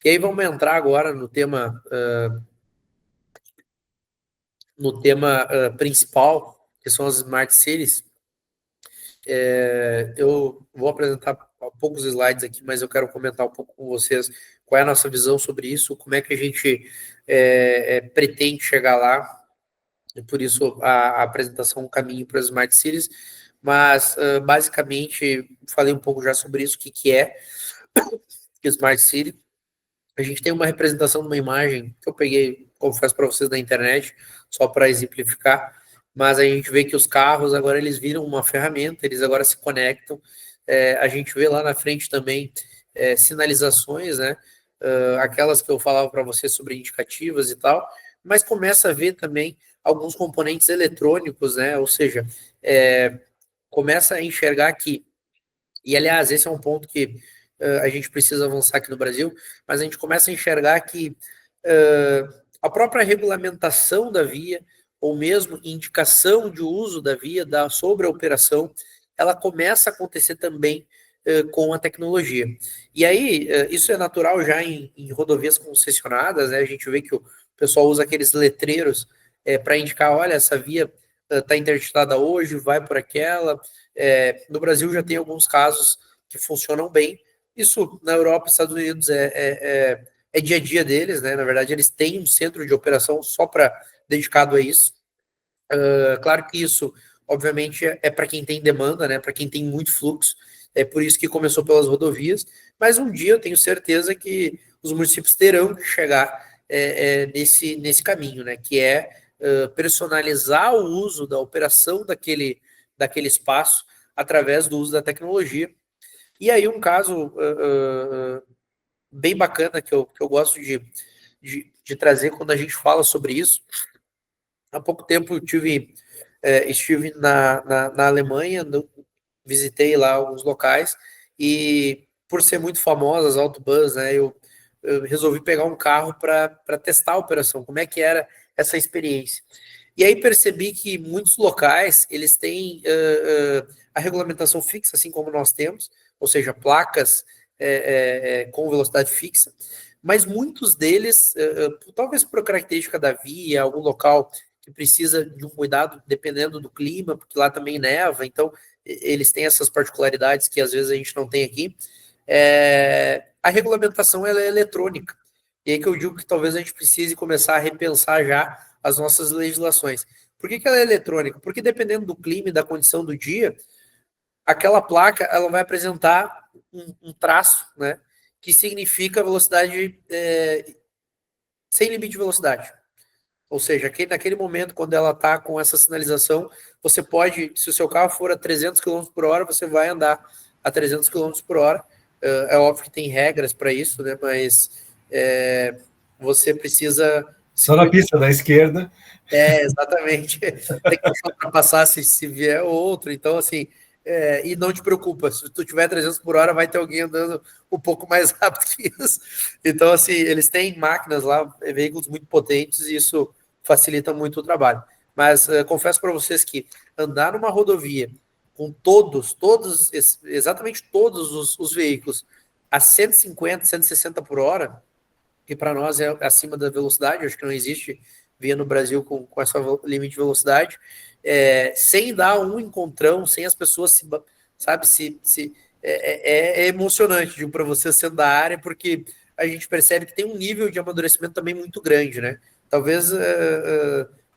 E aí vamos entrar agora no tema principal, que são as Smart Cities. Eu vou apresentar poucos slides aqui, mas eu quero comentar um pouco com vocês qual é a nossa visão sobre isso, como é que a gente pretende chegar lá, e por isso a apresentação, um caminho para as Smart Cities, mas basicamente falei um pouco já sobre isso, o que é Smart City. A gente tem uma representação de uma imagem que eu peguei, confesso para vocês, na internet, só para exemplificar, mas a gente vê que os carros agora eles viram uma ferramenta, eles agora se conectam. A gente vê lá na frente também sinalizações, né? Aquelas que eu falava para vocês sobre indicativas e tal, mas começa a ver também alguns componentes eletrônicos, né? Ou seja, começa a enxergar que, e aliás, esse é um ponto que a gente precisa avançar aqui no Brasil, mas a gente começa a enxergar que a própria regulamentação da via, ou mesmo indicação de uso da via, sobre a operação, ela começa a acontecer também com a tecnologia. E aí, isso é natural já em rodovias concessionadas, né? A gente vê que o pessoal usa aqueles letreiros para indicar, olha, essa via está interditada hoje, vai por aquela. No Brasil já tem alguns casos que funcionam bem. Isso na Europa e Estados Unidos é dia a dia deles, né? Na verdade, eles têm um centro de operação só dedicado a isso. Claro que isso, obviamente, é para quem tem demanda, né? Para quem tem muito fluxo. É por isso que começou pelas rodovias. Mas um dia eu tenho certeza que os municípios terão que chegar nesse caminho, né? Que é personalizar o uso da operação daquele espaço através do uso da tecnologia. E aí um caso bem bacana que eu gosto de de trazer quando a gente fala sobre isso. Há pouco tempo estive na Alemanha, visitei lá alguns locais, e por ser muito famosas, autobus, né, eu resolvi pegar um carro para testar a operação, como é que era essa experiência. E aí percebi que muitos locais, eles têm a regulamentação fixa, assim como nós temos, ou seja, placas com velocidade fixa, mas muitos deles, talvez por característica da via, algum local que precisa de um cuidado dependendo do clima, porque lá também neva, então eles têm essas particularidades que às vezes a gente não tem aqui. A regulamentação ela é eletrônica. E aí que eu digo que talvez a gente precise começar a repensar já as nossas legislações. Por que ela é eletrônica? Porque dependendo do clima e da condição do dia, aquela placa ela vai apresentar um traço, né, que significa velocidade sem limite de velocidade. Ou seja, naquele momento, quando ela está com essa sinalização, você pode, se o seu carro for a 300 km por hora, você vai andar a 300 km por hora. É óbvio que tem regras para isso, né? Mas você precisa... Só na pista da esquerda. Exatamente. Tem que ultrapassar se vier outro. Então, assim, e não te preocupa, se tu tiver 300 por hora, vai ter alguém andando um pouco mais rápido que isso. Então, assim, eles têm máquinas lá, veículos muito potentes, e isso facilita muito o trabalho. Mas confesso para vocês que andar numa rodovia com exatamente todos os veículos a 150, 160 por hora, que para nós é acima da velocidade, acho que não existe via no Brasil com essa limite de velocidade, sem dar um encontrão, sem as pessoas é emocionante, digo para você sendo da área, porque a gente percebe que tem um nível de amadurecimento também muito grande, né? Talvez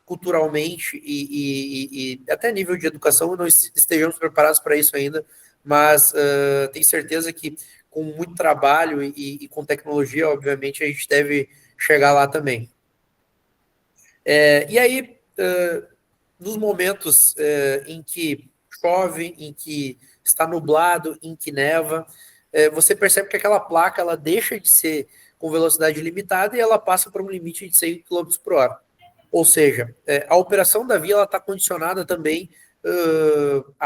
culturalmente e até nível de educação não estejamos preparados para isso ainda, mas tenho certeza que com muito trabalho e com tecnologia, obviamente, a gente deve chegar lá também. E aí, nos momentos em que chove, em que está nublado, em que neva, você percebe que aquela placa ela deixa de ser com velocidade limitada e ela passa para um limite de 100 km por hora. Ou seja, a operação da via está condicionada também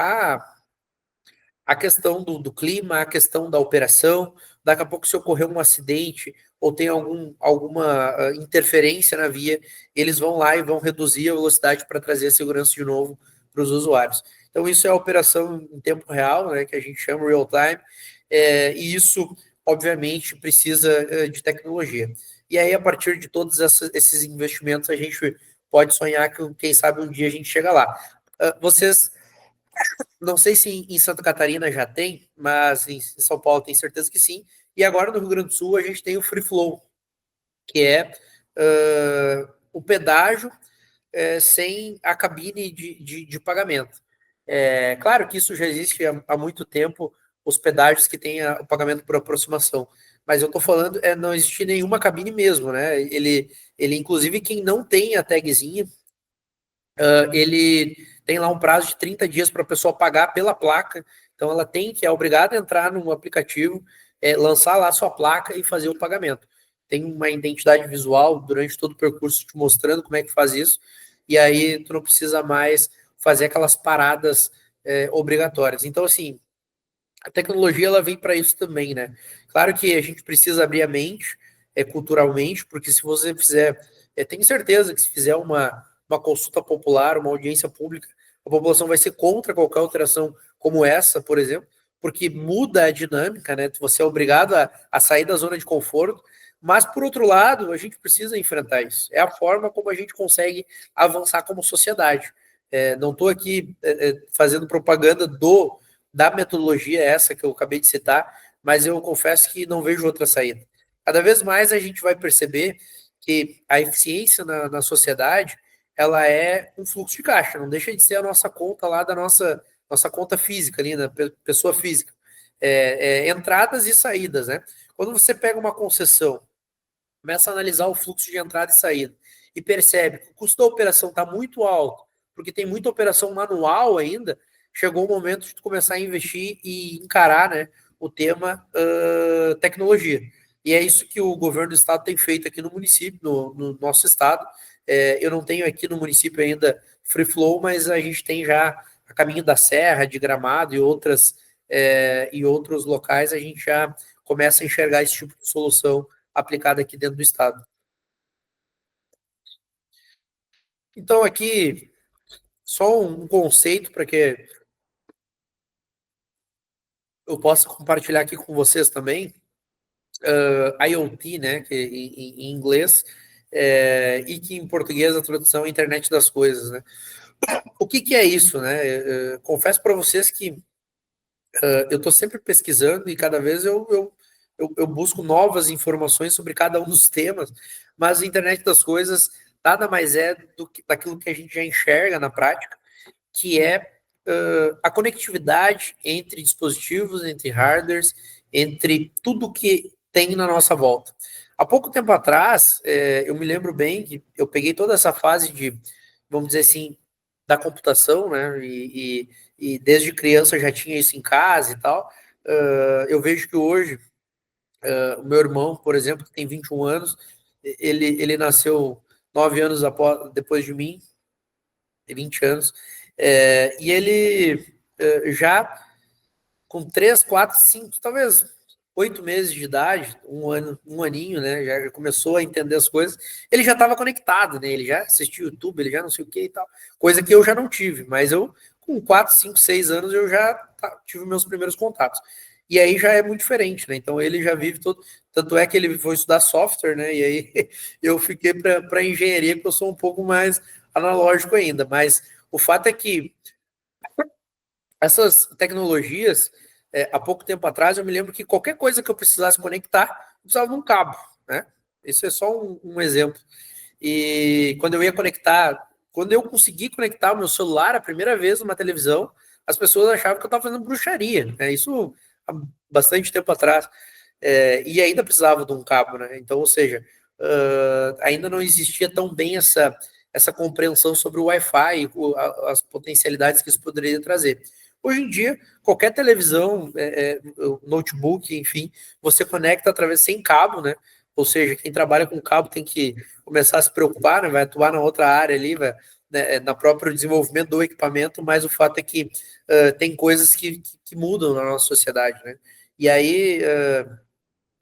a questão do clima, a questão da operação. Daqui a pouco, se ocorrer um acidente ou tem alguma interferência na via, eles vão lá e vão reduzir a velocidade para trazer a segurança de novo para os usuários. Então, isso é a operação em tempo real, né, que a gente chama real time, e isso, obviamente, precisa de tecnologia. E aí, a partir de todos esses investimentos, a gente pode sonhar que, quem sabe, um dia a gente chega lá. Vocês... Não sei se em Santa Catarina já tem, mas em São Paulo tem certeza que sim. E agora no Rio Grande do Sul a gente tem o Free Flow, que é o pedágio sem a cabine de pagamento. Claro que isso já existe há muito tempo, os pedágios que têm o pagamento por aproximação. Mas eu estou falando, não existe nenhuma cabine mesmo, né? Ele, inclusive, quem não tem a tagzinha, ele tem lá um prazo de 30 dias para a pessoa pagar pela placa. Então, ela é obrigada a entrar no aplicativo, lançar lá a sua placa e fazer o pagamento. Tem uma identidade visual durante todo o percurso te mostrando como é que faz isso, e aí tu não precisa mais fazer aquelas paradas obrigatórias. Então, assim, a tecnologia ela vem para isso também, né? Claro que a gente precisa abrir a mente culturalmente, porque se você fizer, tenho certeza que se fizer uma consulta popular, uma audiência pública, a população vai ser contra qualquer alteração como essa, por exemplo, porque muda a dinâmica, né? Você é obrigado a sair da zona de conforto, mas por outro lado, a gente precisa enfrentar isso. É a forma como a gente consegue avançar como sociedade. Não estou aqui fazendo propaganda da metodologia essa que eu acabei de citar, mas eu confesso que não vejo outra saída. Cada vez mais a gente vai perceber que a eficiência na sociedade ela é um fluxo de caixa, não deixa de ser a nossa conta lá da nossa conta física ali, da pessoa física. Entradas e saídas, né? Quando você pega uma concessão, começa a analisar o fluxo de entrada e saída e percebe que o custo da operação está muito alto, porque tem muita operação manual ainda, chegou o momento de tu começar a investir e encarar, né, o tema tecnologia. E é isso que o governo do estado tem feito aqui no município, no nosso estado. Eu não tenho aqui no município ainda Free Flow, mas a gente tem já a caminho da Serra, de Gramado e outros locais, a gente já começa a enxergar esse tipo de solução aplicada aqui dentro do estado. Então, aqui, só um conceito para que eu possa compartilhar aqui com vocês também, IoT, né, que em inglês, e que em português a tradução é Internet das Coisas, né? O que é isso, né? Confesso para vocês que eu estou sempre pesquisando e cada vez eu busco novas informações sobre cada um dos temas, mas a Internet das Coisas nada mais é daquilo que a gente já enxerga na prática, que é a conectividade entre dispositivos, entre hardwares, entre tudo que tem na nossa volta. Há pouco tempo atrás, eu me lembro bem que eu peguei toda essa fase de, vamos dizer assim, da computação, né? E desde criança eu já tinha isso em casa e tal. Eu vejo que hoje, o meu irmão, por exemplo, que tem 21 anos, ele nasceu 9 anos depois de mim, tem 20 anos, e ele já com 3, 4, 5, talvez 8 meses de idade, um aninho, né? Já começou a entender as coisas. Ele já estava conectado, né? Ele já assistia YouTube, ele já não sei o que e tal. Coisa que eu já não tive, mas eu, com 4, 5, 6 anos, eu já tive meus primeiros contatos. E aí já é muito diferente, né? Então ele já vive todo. Tanto é que ele foi estudar software, né? E aí eu fiquei para engenharia, porque eu sou um pouco mais analógico ainda. Mas o fato é que essas tecnologias, há pouco tempo atrás, eu me lembro que qualquer coisa que eu precisasse conectar, eu precisava de um cabo, né? Isso é só um exemplo. E quando eu consegui conectar o meu celular a primeira vez numa televisão, as pessoas achavam que eu estava fazendo bruxaria, né? Isso há bastante tempo atrás. E ainda precisava de um cabo, né? Então, ou seja, ainda não existia tão bem essa compreensão sobre o Wi-Fi, as potencialidades que isso poderia trazer. Hoje em dia, qualquer televisão, notebook, enfim, você conecta através sem cabo, né? Ou seja, quem trabalha com cabo tem que começar a se preocupar, né? Vai atuar na outra área ali, né? Na próprio desenvolvimento do equipamento, mas o fato é que tem coisas que mudam na nossa sociedade, né? E aí,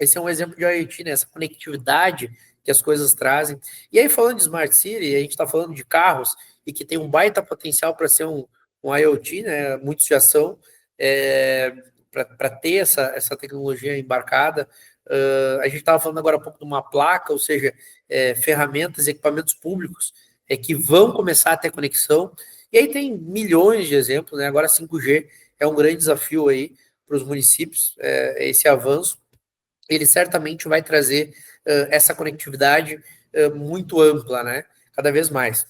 esse é um exemplo de IoT, né? Essa conectividade que as coisas trazem. E aí, falando de Smart City, a gente está falando de carros e que tem um baita potencial para ser um IoT, né? Muitos já são, para ter essa tecnologia embarcada. A gente estava falando agora há pouco de uma placa, ou seja, ferramentas e equipamentos públicos que vão começar a ter conexão. E aí tem milhões de exemplos, né? Agora 5G é um grande desafio aí para os municípios, esse avanço ele certamente vai trazer essa conectividade muito ampla, né? Cada vez mais.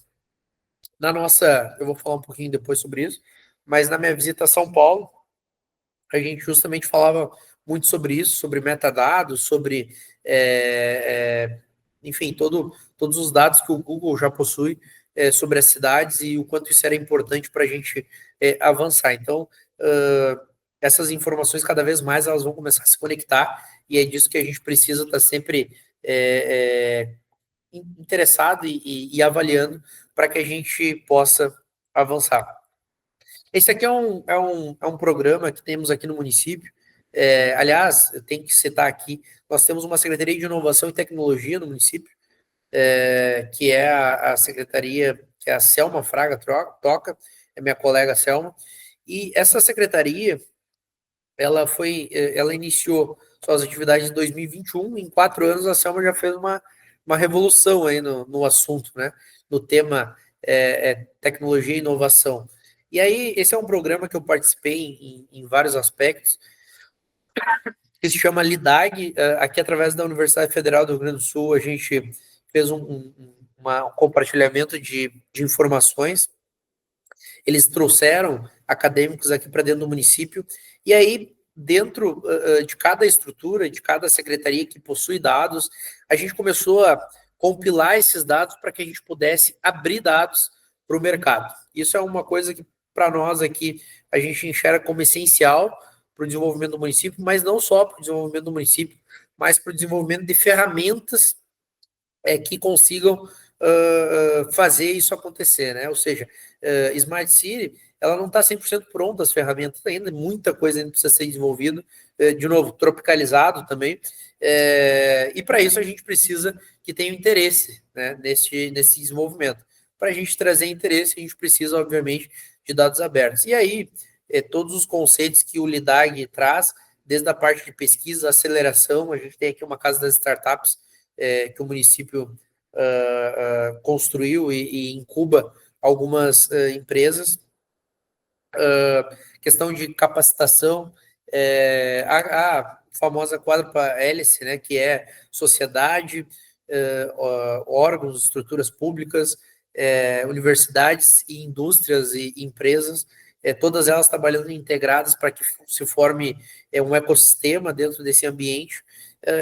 Eu vou falar um pouquinho depois sobre isso, mas na minha visita a São Paulo, a gente justamente falava muito sobre isso, sobre metadados, sobre, enfim, todos os dados que o Google já possui sobre as cidades e o quanto isso era importante para a gente avançar. Então, essas informações cada vez mais elas vão começar a se conectar e é disso que a gente precisa estar sempre interessado e avaliando para que a gente possa avançar. Esse aqui é um programa que temos aqui no município. Aliás, eu tenho que citar aqui, nós temos uma Secretaria de Inovação e Tecnologia no município, que é a secretaria que a Selma Fraga toca, é minha colega Selma, e essa secretaria, ela iniciou suas atividades em 2021, em 4 anos a Selma já fez uma revolução aí no assunto, né, no tema tecnologia e inovação. E aí, esse é um programa que eu participei em vários aspectos, que se chama LIDAG, aqui através da Universidade Federal do Rio Grande do Sul, a gente fez um compartilhamento de informações, eles trouxeram acadêmicos aqui para dentro do município, e aí, dentro de cada estrutura, de cada secretaria que possui dados, a gente começou a compilar esses dados para que a gente pudesse abrir dados para o mercado. Isso é uma coisa que, para nós aqui, a gente enxerga como essencial para o desenvolvimento do município, mas não só para o desenvolvimento do município, mas para o desenvolvimento de ferramentas que consigam fazer isso acontecer, né? Ou seja, Smart City, ela não está 100% pronta, as ferramentas ainda, muita coisa ainda precisa ser desenvolvida, de novo, tropicalizado também, e para isso a gente precisa que tenha interesse, né, nesse desenvolvimento. Para a gente trazer interesse, a gente precisa, obviamente, de dados abertos. E aí, todos os conceitos que o LIDAG traz, desde a parte de pesquisa, aceleração, a gente tem aqui uma casa das startups, que o município construiu e incuba algumas empresas, questão de capacitação, a famosa quádrupla hélice, né, que é sociedade, órgãos, estruturas públicas, universidades e indústrias e empresas, todas elas trabalhando integradas para que se forme um ecossistema dentro desse ambiente,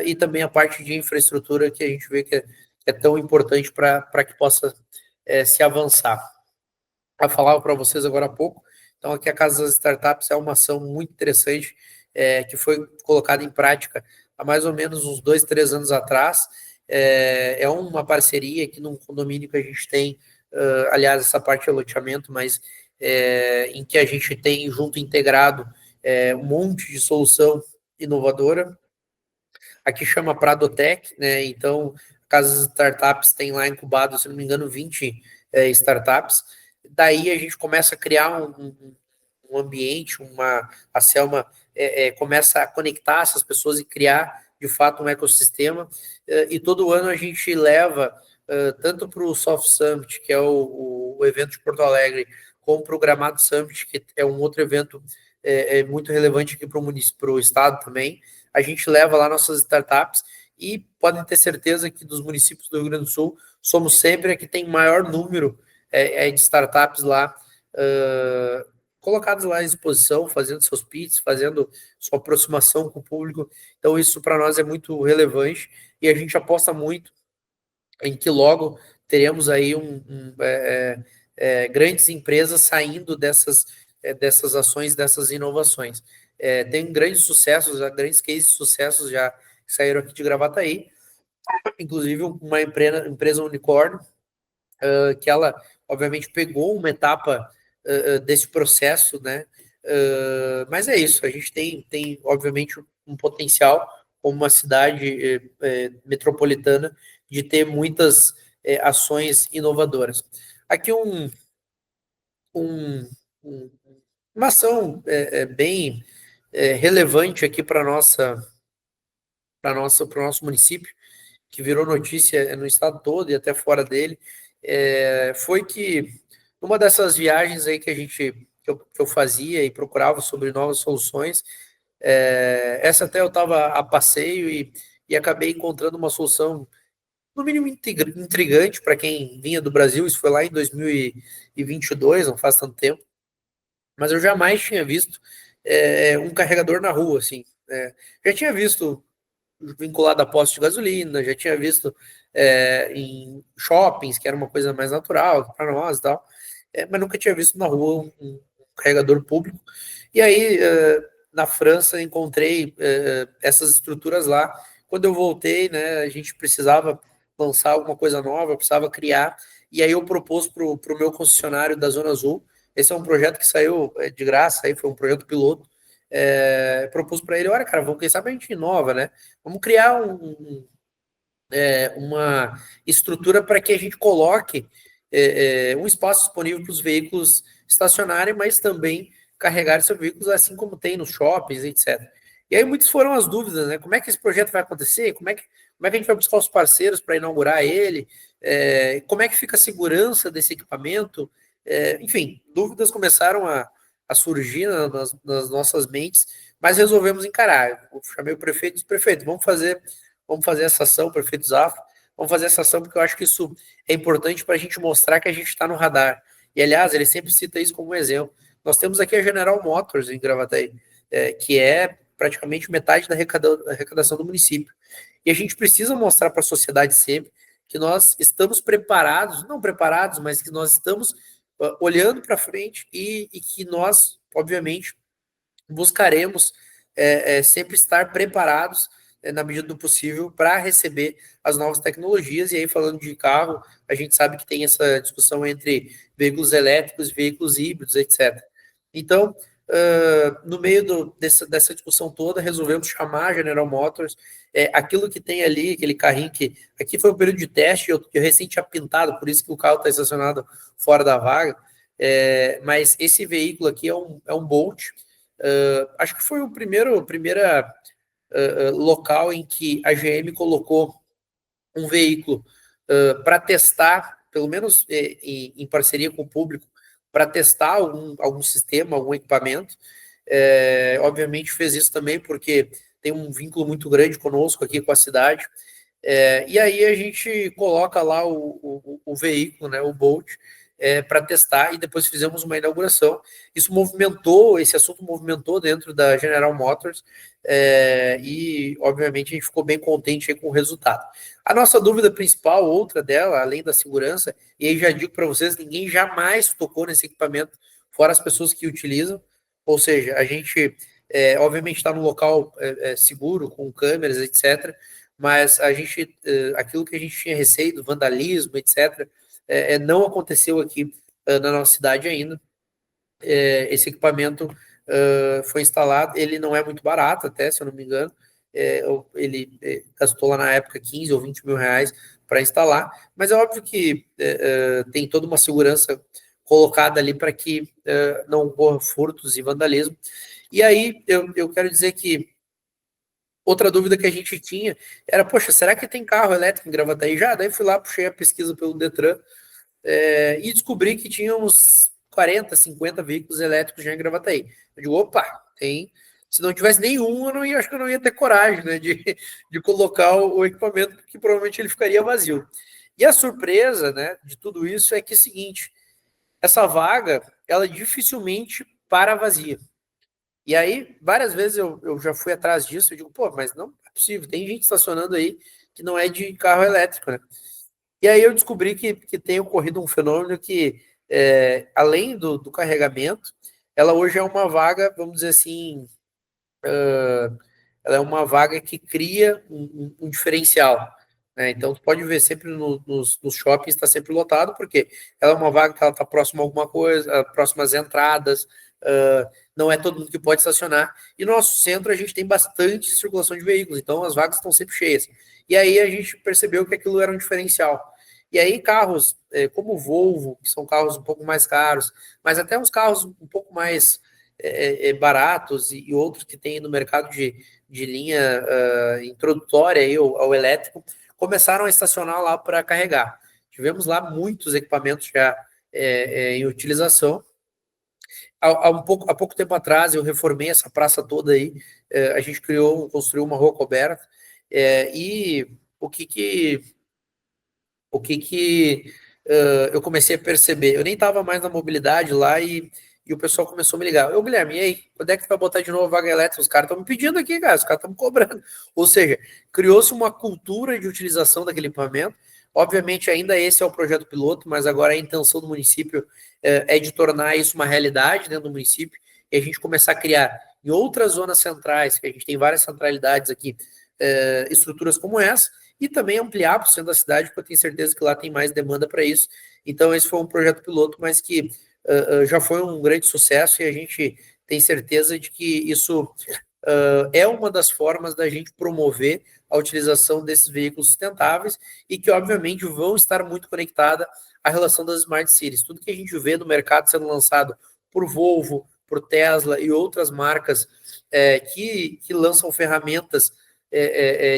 e também a parte de infraestrutura que a gente vê que é tão importante para que possa se avançar. Eu falava para vocês agora há pouco, então aqui a Casa das Startups é uma ação muito interessante, que foi colocada em prática há mais ou menos uns 2, 3 anos atrás. É uma parceria aqui num condomínio que a gente tem, aliás, essa parte é loteamento, mas em que a gente tem junto integrado um monte de solução inovadora. Aqui chama Pradotech, né? Então, Casas Startups tem lá incubado, se não me engano, 20 startups. Daí a gente começa a criar um ambiente, a Selma começa a conectar essas pessoas e criar, de fato, um ecossistema. E todo ano a gente leva, tanto para o Soft Summit, que é o evento de Porto Alegre, como para o Gramado Summit, que é um outro evento muito relevante aqui para o estado também. A gente leva lá nossas startups e podem ter certeza que dos municípios do Rio Grande do Sul, somos sempre a que tem maior número de startups lá, colocadas lá à exposição, fazendo seus pitches, fazendo sua aproximação com o público. Então, isso para nós é muito relevante e a gente aposta muito em que logo teremos aí grandes empresas saindo dessas ações, dessas inovações. Tem grandes sucessos, grandes cases de sucessos já saíram aqui de Gravataí, inclusive uma empresa unicórnio, que ela, obviamente, pegou uma etapa desse processo, né? Mas é isso, a gente tem obviamente, um potencial, como uma cidade metropolitana, de ter muitas ações inovadoras. Aqui um, uma ação bem relevante aqui para o nosso município, que virou notícia no estado todo e até fora dele, foi que numa dessas viagens aí que eu fazia e procurava sobre novas soluções, essa até eu estava a passeio e acabei encontrando uma solução, no mínimo intrigante para quem vinha do Brasil. Isso foi lá em 2022, não faz tanto tempo, mas eu jamais tinha visto um carregador na rua, assim. Já tinha visto vinculado a postos de gasolina, já tinha visto em shoppings, que era uma coisa mais natural para nós e tal, mas nunca tinha visto na rua um carregador público. E aí, na França, encontrei essas estruturas lá. Quando eu voltei, né, a gente precisava lançar alguma coisa nova, precisava criar, e aí eu propus para o meu concessionário da Zona Azul. Esse é um projeto que saiu de graça, aí foi um projeto piloto. Propus para ele, olha, cara, vamos, quem sabe a gente inova, né? Vamos criar uma estrutura para que a gente coloque um espaço disponível para os veículos estacionarem, mas também carregar seus veículos, assim como tem nos shoppings, etc. E aí muitas foram as dúvidas, né? Como é que esse projeto vai acontecer? Como é que a gente vai buscar os parceiros para inaugurar ele? Como é que fica a segurança desse equipamento? Enfim, dúvidas começaram a surgir nas nossas mentes, mas resolvemos encarar. Eu chamei o prefeito e disse, prefeito, vamos fazer essa ação, prefeito Zafra, vamos fazer essa ação porque eu acho que isso é importante para a gente mostrar que a gente está no radar. E, aliás, ele sempre cita isso como um exemplo. Nós temos aqui a General Motors em Gravataí, que é praticamente metade da arrecadação do município. E a gente precisa mostrar para a sociedade sempre que nós estamos preparados, não preparados, mas que nós estamos olhando para frente e que nós, obviamente, buscaremos sempre estar preparados na medida do possível, para receber as novas tecnologias. E aí, falando de carro, a gente sabe que tem essa discussão entre veículos elétricos e veículos híbridos, etc. Então, no meio dessa discussão toda, resolvemos chamar a General Motors. Aquilo que tem ali, aquele carrinho que... Aqui foi um período de teste, eu recém tinha pintado, por isso que o carro está estacionado fora da vaga. Mas esse veículo aqui é um Bolt. Acho que foi o primeiro local em que a GM colocou um veículo para testar, pelo menos em parceria com o público, para testar algum sistema, algum equipamento. Obviamente fez isso também porque tem um vínculo muito grande conosco aqui com a cidade. E aí a gente coloca lá o veículo, né, o Bolt, para testar, e depois fizemos uma inauguração. Esse assunto movimentou dentro da General Motors, e obviamente a gente ficou bem contente aí com o resultado. A nossa dúvida principal, outra dela, além da segurança, e aí já digo para vocês, ninguém jamais tocou nesse equipamento, fora as pessoas que utilizam, ou seja, a gente obviamente está num local seguro, com câmeras, etc., mas aquilo que a gente tinha receio do vandalismo, etc., não aconteceu aqui na nossa cidade ainda. Esse equipamento foi instalado, ele não é muito barato até, se eu não me engano, ele gastou lá na época 15 ou 20 mil reais para instalar, mas é óbvio que tem toda uma segurança colocada ali para que não ocorra furtos e vandalismo. E aí eu quero dizer que outra dúvida que a gente tinha era, poxa, será que tem carro elétrico em Gravataí já? Daí fui lá, puxei a pesquisa pelo Detran e descobri que tinha uns 40, 50 veículos elétricos já em Gravataí. Eu digo, opa, tem. Se não tivesse nenhum, acho que eu não ia ter coragem, né, de colocar o equipamento, porque provavelmente ele ficaria vazio. E a surpresa, né, de tudo isso é que é o seguinte, essa vaga, ela dificilmente para vazia. E aí, várias vezes eu já fui atrás disso, eu digo, pô, mas não é possível, tem gente estacionando aí que não é de carro elétrico, né? E aí eu descobri que tem ocorrido um fenômeno que, além do carregamento, ela hoje é uma vaga, vamos dizer assim, ela é uma vaga que cria um diferencial, né? Então, tu pode ver sempre nos shoppings, está sempre lotado, porque ela é uma vaga que ela está próxima a alguma coisa, próxima às entradas, não é todo mundo que pode estacionar. E no nosso centro a gente tem bastante circulação de veículos, então as vagas estão sempre cheias. E aí a gente percebeu que aquilo era um diferencial. E aí carros como o Volvo, que são carros um pouco mais caros, mas até uns carros um pouco mais baratos e outros que tem no mercado de linha introdutória aí, ao elétrico, começaram a estacionar lá para carregar. Tivemos lá muitos equipamentos já em utilização. Há pouco tempo atrás eu reformei essa praça toda aí, a gente construiu uma rua coberta, e o que eu comecei a perceber? Eu nem estava mais na mobilidade lá e o pessoal começou a me ligar. Guilherme, e aí? Quando é que tu vai botar de novo a vaga elétrica? Os caras estão me pedindo aqui, cara, os caras estão me cobrando. Ou seja, criou-se uma cultura de utilização daquele equipamento. Obviamente, ainda esse é o projeto piloto, mas agora a intenção do município é de tornar isso uma realidade dentro do município e a gente começar a criar em outras zonas centrais, que a gente tem várias centralidades aqui, estruturas como essa, e também ampliar para o centro da cidade, porque eu tenho certeza que lá tem mais demanda para isso. Então, esse foi um projeto piloto, mas que já foi um grande sucesso e a gente tem certeza de que isso é uma das formas da gente promover a utilização desses veículos sustentáveis e que, obviamente, vão estar muito conectadas à relação das Smart Cities. Tudo que a gente vê no mercado sendo lançado por Volvo, por Tesla e outras marcas que lançam ferramentas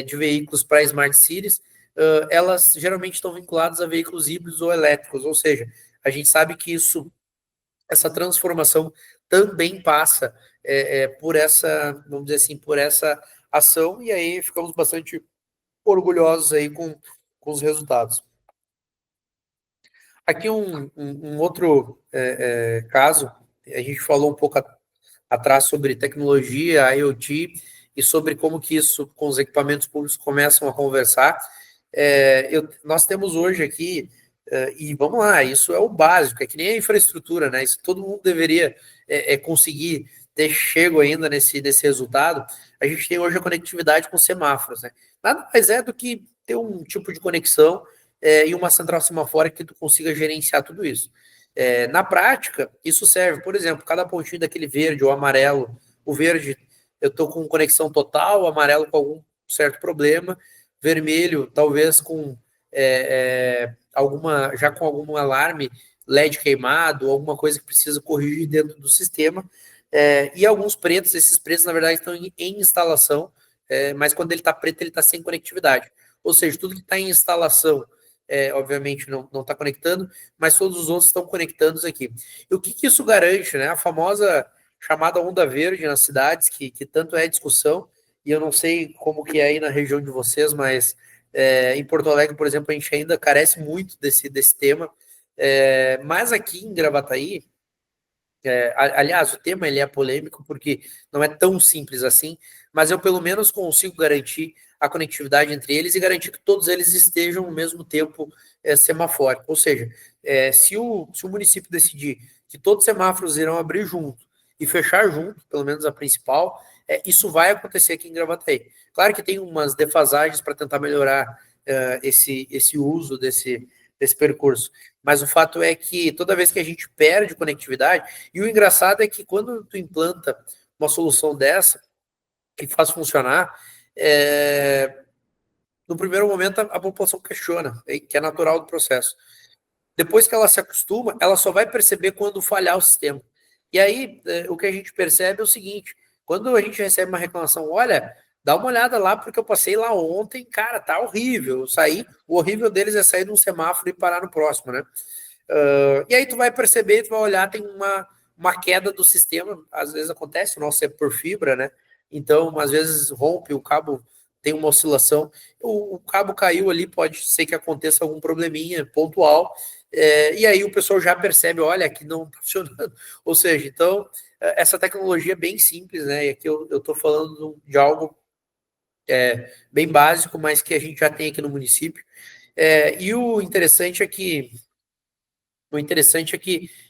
de veículos para Smart Cities, elas geralmente estão vinculadas a veículos híbridos ou elétricos, ou seja, a gente sabe que essa transformação também passa por essa, vamos dizer assim, por essa ação, e aí ficamos bastante orgulhosos aí com os resultados. Aqui um outro caso, a gente falou um pouco atrás sobre tecnologia, IoT, e sobre como que isso, com os equipamentos públicos, começam a conversar. Nós temos hoje aqui, e vamos lá, isso é o básico, é que nem a infraestrutura, né? Isso todo mundo deveria conseguir ter chego ainda nesse resultado, a gente tem hoje a conectividade com semáforos, né? Nada mais é do que ter um tipo de conexão e uma central semafórica que tu consiga gerenciar tudo isso. Na prática, isso serve, por exemplo, cada pontinho daquele verde ou amarelo, o verde eu estou com conexão total, o amarelo com algum certo problema, vermelho talvez com já com algum alarme LED queimado, alguma coisa que precisa corrigir dentro do sistema, e alguns pretos, esses pretos na verdade estão em instalação, mas quando ele está preto ele está sem conectividade, ou seja, tudo que está em instalação obviamente não está conectando, mas todos os outros estão conectando aqui. E o que isso garante, né? A famosa chamada onda verde nas cidades, que tanto é discussão, e eu não sei como que é aí na região de vocês, mas em Porto Alegre, por exemplo, a gente ainda carece muito desse tema, mas aqui em Gravataí, aliás, o tema ele é polêmico porque não é tão simples assim, mas eu pelo menos consigo garantir a conectividade entre eles e garantir que todos eles estejam ao mesmo tempo semafórico. Ou seja, se o município decidir que todos os semáforos irão abrir junto e fechar junto, pelo menos a principal, isso vai acontecer aqui em Gravataí. Claro que tem umas defasagens para tentar melhorar esse uso desse percurso. Mas o fato é que toda vez que a gente perde conectividade, e o engraçado é que quando tu implanta uma solução dessa, que faz funcionar, no primeiro momento a população questiona, que é natural do processo. Depois que ela se acostuma, ela só vai perceber quando falhar o sistema. E aí, o que a gente percebe é o seguinte, quando a gente recebe uma reclamação, olha, dá uma olhada lá, porque eu passei lá ontem, cara, tá horrível. Eu saí, o horrível deles é sair de um semáforo e parar no próximo, né? E aí tu vai perceber, tu vai olhar, tem uma queda do sistema, às vezes acontece, o nosso é por fibra, né? Então, às vezes rompe, o cabo tem uma oscilação, o cabo caiu ali, pode ser que aconteça algum probleminha pontual, e aí o pessoal já percebe, olha, que não está funcionando. Ou seja, então, essa tecnologia é bem simples, né? E aqui eu estou falando de algo bem básico, mas que a gente já tem aqui no município. E o interessante é que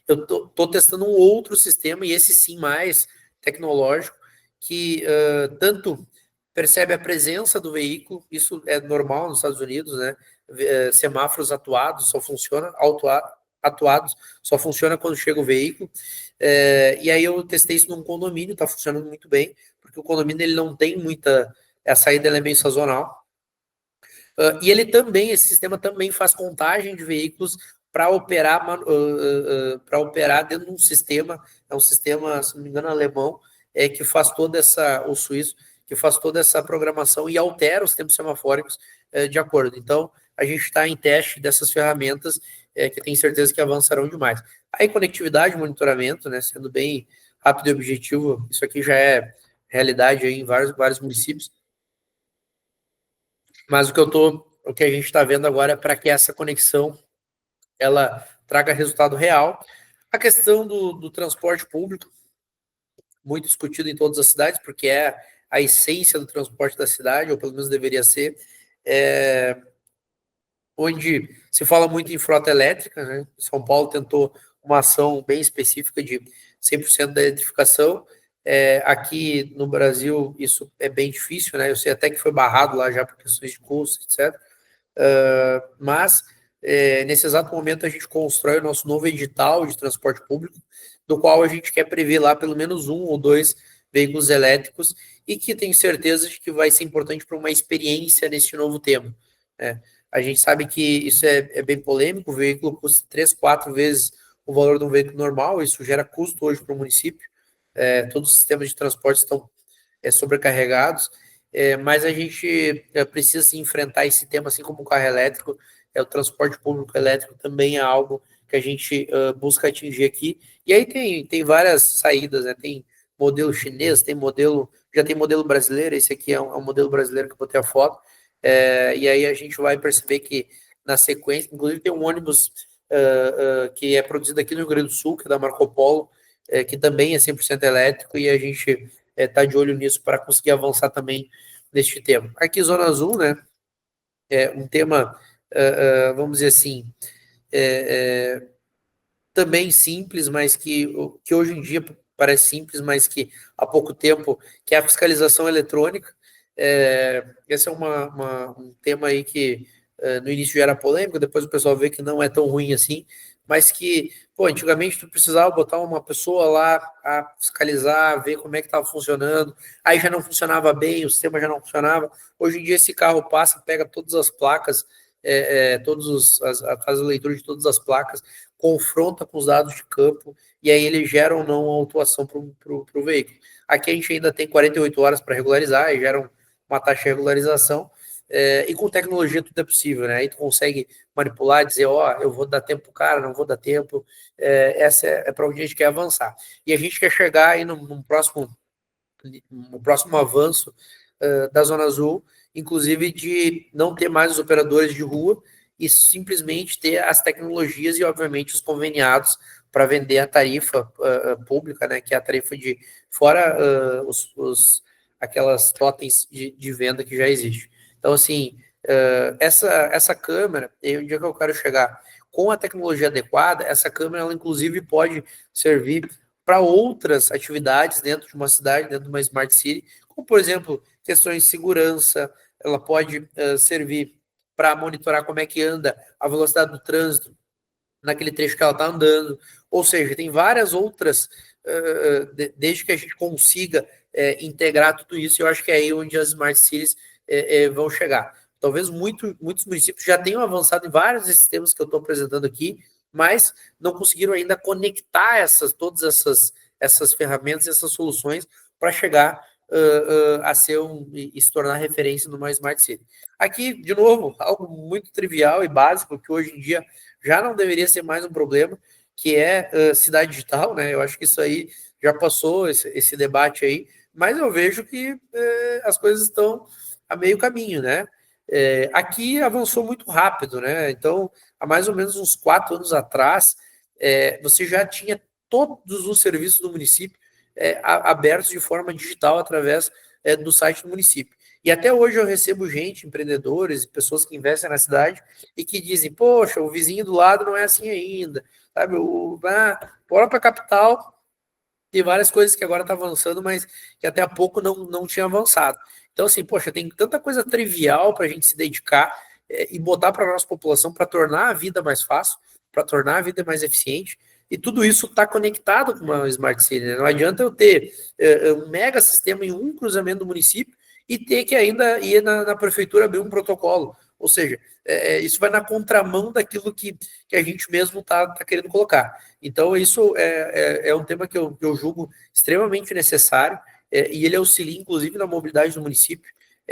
eu tô testando um outro sistema, e esse sim mais tecnológico, que tanto percebe a presença do veículo, isso é normal nos Estados Unidos, né? Semáforos atuados só funciona, atuados só funciona quando chega o veículo. E aí eu testei isso num condomínio, está funcionando muito bem, porque o condomínio ele não tem muita, a saída ela é meio sazonal. E ele também, esse sistema também faz contagem de veículos para operar, dentro de um sistema, é um sistema, se não me engano, alemão, que faz toda essa, ou suíço, que faz toda essa programação e altera os tempos semafóricos de acordo. Então, a gente está em teste dessas ferramentas que tenho certeza que avançarão demais. Aí, conectividade, monitoramento, né, sendo bem rápido e objetivo, isso aqui já é realidade aí em vários municípios. Mas o que a gente está vendo agora é para que essa conexão ela traga resultado real. A questão do transporte público, muito discutido em todas as cidades, porque é a essência do transporte da cidade, ou pelo menos deveria ser, onde se fala muito em frota elétrica, né? São Paulo tentou uma ação bem específica de 100% da eletrificação. Aqui no Brasil isso é bem difícil, né? Eu sei até que foi barrado lá já por questões de custo, etc. Mas nesse exato momento a gente constrói o nosso novo edital de transporte público, do qual a gente quer prever lá pelo menos 1 ou 2 veículos elétricos e que tenho certeza de que vai ser importante para uma experiência nesse novo tema. A gente sabe que isso é bem polêmico, o veículo custa 3, 4 vezes o valor de um veículo normal, isso gera custo hoje para o município, todos os sistemas de transporte estão sobrecarregados, mas a gente precisa se enfrentar esse tema, assim como o carro elétrico, o transporte público elétrico também é algo que a gente busca atingir aqui. E aí tem várias saídas, né? Tem modelo chinês, já tem modelo brasileiro, esse aqui é um modelo brasileiro que eu botei a foto, e aí a gente vai perceber que na sequência, inclusive tem um ônibus que é produzido aqui no Rio Grande do Sul, que é da Marco Polo, que também é 100% elétrico, e a gente está de olho nisso para conseguir avançar também neste tema. Aqui, Zona Azul, né, é um tema, vamos dizer assim, também simples, mas que hoje em dia parece simples, mas que há pouco tempo, que é a fiscalização eletrônica. Esse é um tema aí que no início já era polêmico, depois o pessoal vê que não é tão ruim assim, mas que, pô, antigamente tu precisava botar uma pessoa lá a fiscalizar, ver como é que estava funcionando, aí já não funcionava bem, o sistema já não funcionava. Hoje em dia esse carro passa, pega todas as placas, faz a leitura de todas as placas, confronta com os dados de campo, e aí ele gera ou não a autuação para o veículo. Aqui a gente ainda tem 48 horas para regularizar, e gera uma taxa de regularização, e com tecnologia tudo é possível, né? Aí tu consegue manipular, dizer, ó, eu vou dar tempo pro cara, não vou dar tempo, essa é para onde a gente quer avançar. E a gente quer chegar aí no próximo avanço da Zona Azul, inclusive de não ter mais os operadores de rua e simplesmente ter as tecnologias e, obviamente, os conveniados para vender a tarifa pública, né, que é a tarifa de fora aquelas totens de venda que já existe. Então, assim, essa câmera, onde é que eu quero chegar? Com a tecnologia adequada, essa câmera, ela inclusive pode servir para outras atividades dentro de uma cidade, dentro de uma Smart City, como, por exemplo, questões de segurança, ela pode servir para monitorar como é que anda a velocidade do trânsito naquele trecho que ela está andando, ou seja, tem várias outras, desde que a gente consiga integrar tudo isso, eu acho que é aí onde as Smart Cities vão chegar. Talvez muitos municípios já tenham avançado em vários desses temas que eu estou apresentando aqui, mas não conseguiram ainda conectar todas essas ferramentas, essas soluções para chegar a ser e se tornar referência numa Smart City. Aqui, de novo, algo muito trivial e básico, que hoje em dia já não deveria ser mais um problema, que é cidade digital, né? Eu acho que isso aí já passou, esse debate aí, mas eu vejo que as coisas estão a meio caminho, né? Aqui avançou muito rápido, né? Então, há mais ou menos uns 4 anos atrás, você já tinha todos os serviços do município abertos de forma digital através do site do município. E até hoje eu recebo gente, empreendedores, pessoas que investem na cidade e que dizem, poxa, o vizinho do lado não é assim ainda, sabe? Bora para a capital, tem várias coisas que agora está avançando, mas que até há pouco não tinha avançado. Então, assim, poxa, tem tanta coisa trivial para a gente se dedicar e botar para a nossa população para tornar a vida mais fácil, para tornar a vida mais eficiente, e tudo isso está conectado com uma Smart City, né? Não adianta eu ter um mega sistema em um cruzamento do município e ter que ainda ir na prefeitura abrir um protocolo. Ou seja, isso vai na contramão daquilo que a gente mesmo está querendo colocar. Então, isso é um tema que eu julgo extremamente necessário, e ele auxilia, inclusive, na mobilidade do município.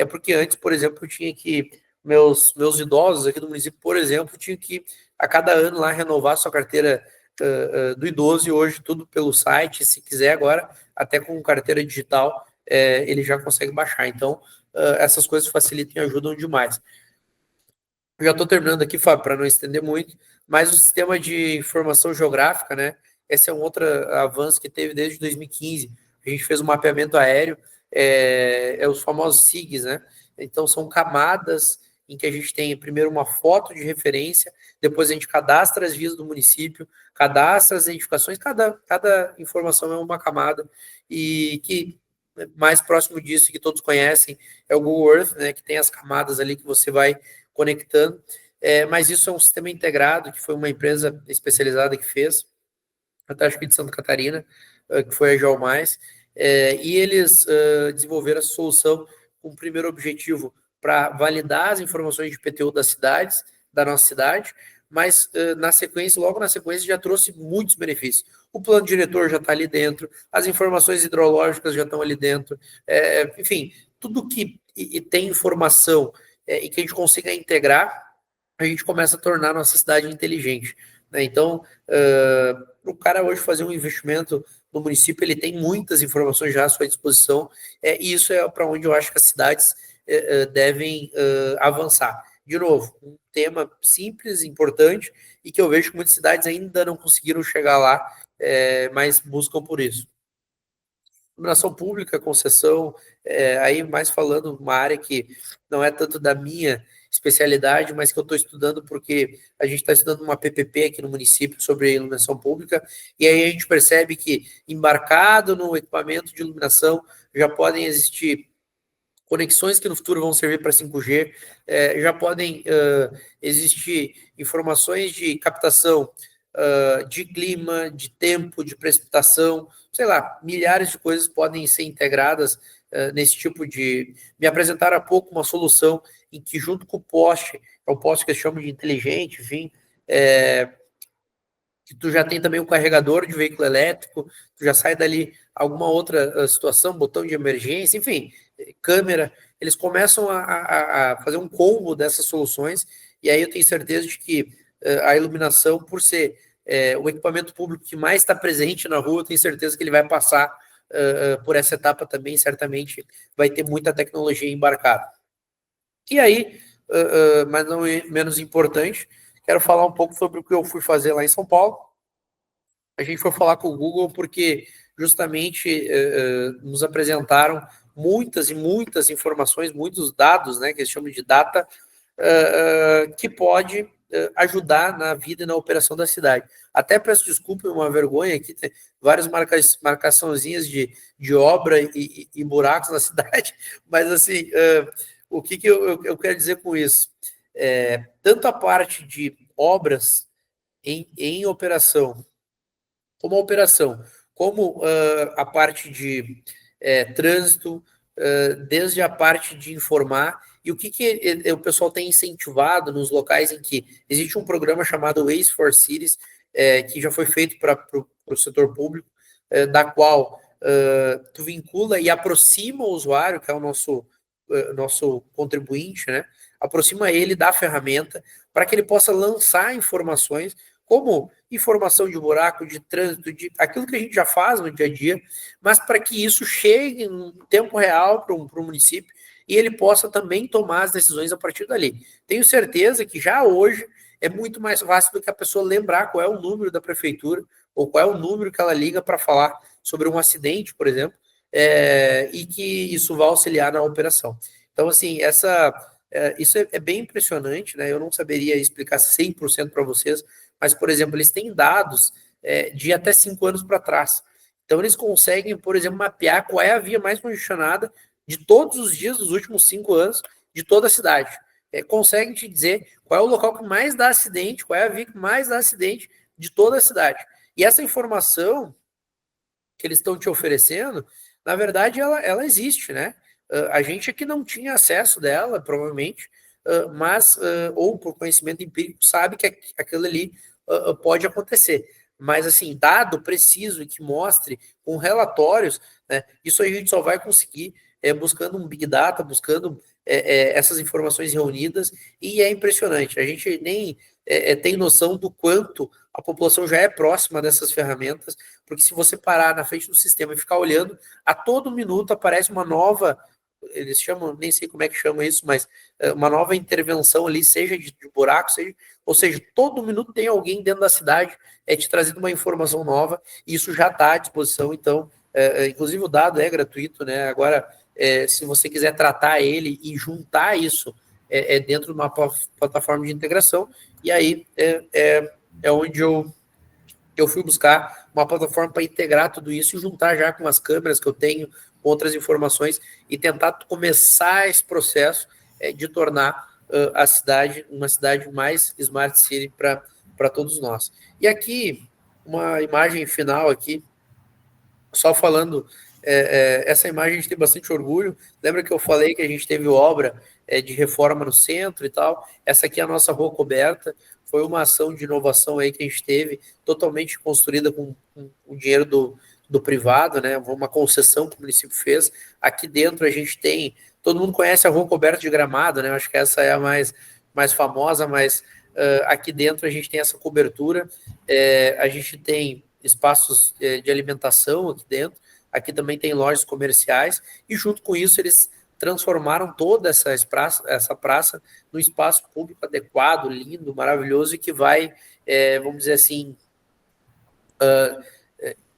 Porque antes, por exemplo, eu tinha que. Meus idosos aqui do município, por exemplo, tinham que, a cada ano, lá renovar sua carteira do idoso, e hoje tudo pelo site. Se quiser agora, até com carteira digital, ele já consegue baixar. Então, essas coisas facilitam e ajudam demais. Já estou terminando aqui, Fábio, para não estender muito, mas o sistema de informação geográfica, né? Esse é um outro avanço que teve desde 2015. A gente fez um mapeamento aéreo, os famosos SIGs, né? Então, são camadas em que a gente tem primeiro uma foto de referência, depois a gente cadastra as vias do município, cadastra as identificações, cada informação é uma camada, e que mais próximo disso, que todos conhecem, é o Google Earth, né? Que tem as camadas ali que você vai conectando, mas isso é um sistema integrado, que foi uma empresa especializada que fez, até acho que de Santa Catarina, que foi a Geomais, e eles desenvolveram a solução com o primeiro objetivo para validar as informações de IPTU das cidades, da nossa cidade, mas logo na sequência já trouxe muitos benefícios. O plano diretor já está ali dentro, as informações hidrológicas já estão ali dentro, enfim, tudo que tem informação e que a gente consiga integrar, a gente começa a tornar a nossa cidade inteligente, né? Então, o cara hoje fazer um investimento no município, ele tem muitas informações já à sua disposição, e isso é para onde eu acho que as cidades devem avançar. De novo, um tema simples, importante, e que eu vejo que muitas cidades ainda não conseguiram chegar lá, mas buscam por isso. Iluminação pública, concessão, aí mais falando uma área que não é tanto da minha especialidade, mas que eu estou estudando porque a gente está estudando uma PPP aqui no município sobre iluminação pública, e aí a gente percebe que embarcado no equipamento de iluminação já podem existir conexões que no futuro vão servir para 5G, já podem existir informações de captação de clima, de tempo, de precipitação, sei lá, milhares de coisas podem ser integradas nesse tipo de... Me apresentaram há pouco uma solução em que, junto com o poste, é um poste que eles chamam de inteligente, enfim, que tu já tem também o carregador de veículo elétrico, tu já sai dali alguma outra situação, botão de emergência, enfim, câmera, eles começam a fazer um combo dessas soluções, e aí eu tenho certeza de que a iluminação, por ser o equipamento público que mais está presente na rua, eu tenho certeza que ele vai passar por essa etapa também, certamente vai ter muita tecnologia embarcada. E aí, mas não menos importante, quero falar um pouco sobre o que eu fui fazer lá em São Paulo. A gente foi falar com o Google porque justamente nos apresentaram muitas e muitas informações, muitos dados, né, que eles chamam de data, que pode ajudar na vida e na operação da cidade. Até peço desculpa, uma vergonha aqui, tem várias marcaçõezinhas de obra e buracos na cidade, mas assim, o que eu quero dizer com isso? Tanto a parte de obras em operação, como a operação, como a parte de trânsito, desde a parte de informar, e o que o pessoal tem incentivado nos locais em que existe um programa chamado Waze for Cities, que já foi feito para o setor público, da qual tu vincula e aproxima o usuário, que é o nosso contribuinte, né? Aproxima ele da ferramenta para que ele possa lançar informações como informação de buraco, de trânsito, de aquilo que a gente já faz no dia a dia, mas para que isso chegue em tempo real para o município e ele possa também tomar as decisões a partir dali. Tenho certeza que já hoje é muito mais fácil do que a pessoa lembrar qual é o número da prefeitura ou qual é o número que ela liga para falar sobre um acidente, por exemplo, e que isso vai auxiliar na operação. Então, assim, isso é bem impressionante, né? Eu não saberia explicar 100% para vocês, mas, por exemplo, eles têm dados de até 5 anos para trás. Então, eles conseguem, por exemplo, mapear qual é a via mais congestionada de todos os dias dos últimos 5 anos de toda a cidade. Conseguem te dizer qual é o local que mais dá acidente, qual é a via que mais dá acidente de toda a cidade. E essa informação que eles estão te oferecendo, na verdade, ela existe, né? A gente aqui não tinha acesso dela, provavelmente, mas, ou por conhecimento empírico, sabe que aquilo ali pode acontecer. Mas, assim, dado preciso e que mostre com relatórios, né, isso a gente só vai conseguir buscando um Big Data, buscando essas informações reunidas, e é impressionante. A gente nem tem noção do quanto a população já é próxima dessas ferramentas, porque se você parar na frente do sistema e ficar olhando, a todo minuto aparece uma nova, eles chamam, nem sei como é que chama isso, mas uma nova intervenção ali, seja de buraco, ou seja, todo minuto tem alguém dentro da cidade te trazendo uma informação nova, e isso já está à disposição. Então, inclusive o dado é gratuito, né? Agora, se você quiser tratar ele e juntar isso dentro de uma plataforma de integração, e aí é onde eu fui buscar uma plataforma para integrar tudo isso e juntar já com as câmeras que eu tenho, com outras informações, e tentar começar esse processo de tornar a cidade uma cidade mais Smart City para todos nós. E aqui, uma imagem final aqui, só falando, essa imagem a gente tem bastante orgulho. Lembra que eu falei que a gente teve obra de reforma no centro e tal? Essa aqui é a nossa rua coberta, foi uma ação de inovação aí que a gente teve, totalmente construída com o dinheiro do privado, né? Uma concessão que o município fez. Aqui dentro a gente tem, todo mundo conhece a rua coberta de Gramado, né? Acho que essa é a mais famosa, mas aqui dentro a gente tem essa cobertura, a gente tem espaços de alimentação aqui dentro, aqui também tem lojas comerciais, e junto com isso eles transformaram toda essa praça num espaço público adequado, lindo, maravilhoso, e que vai, vamos dizer assim,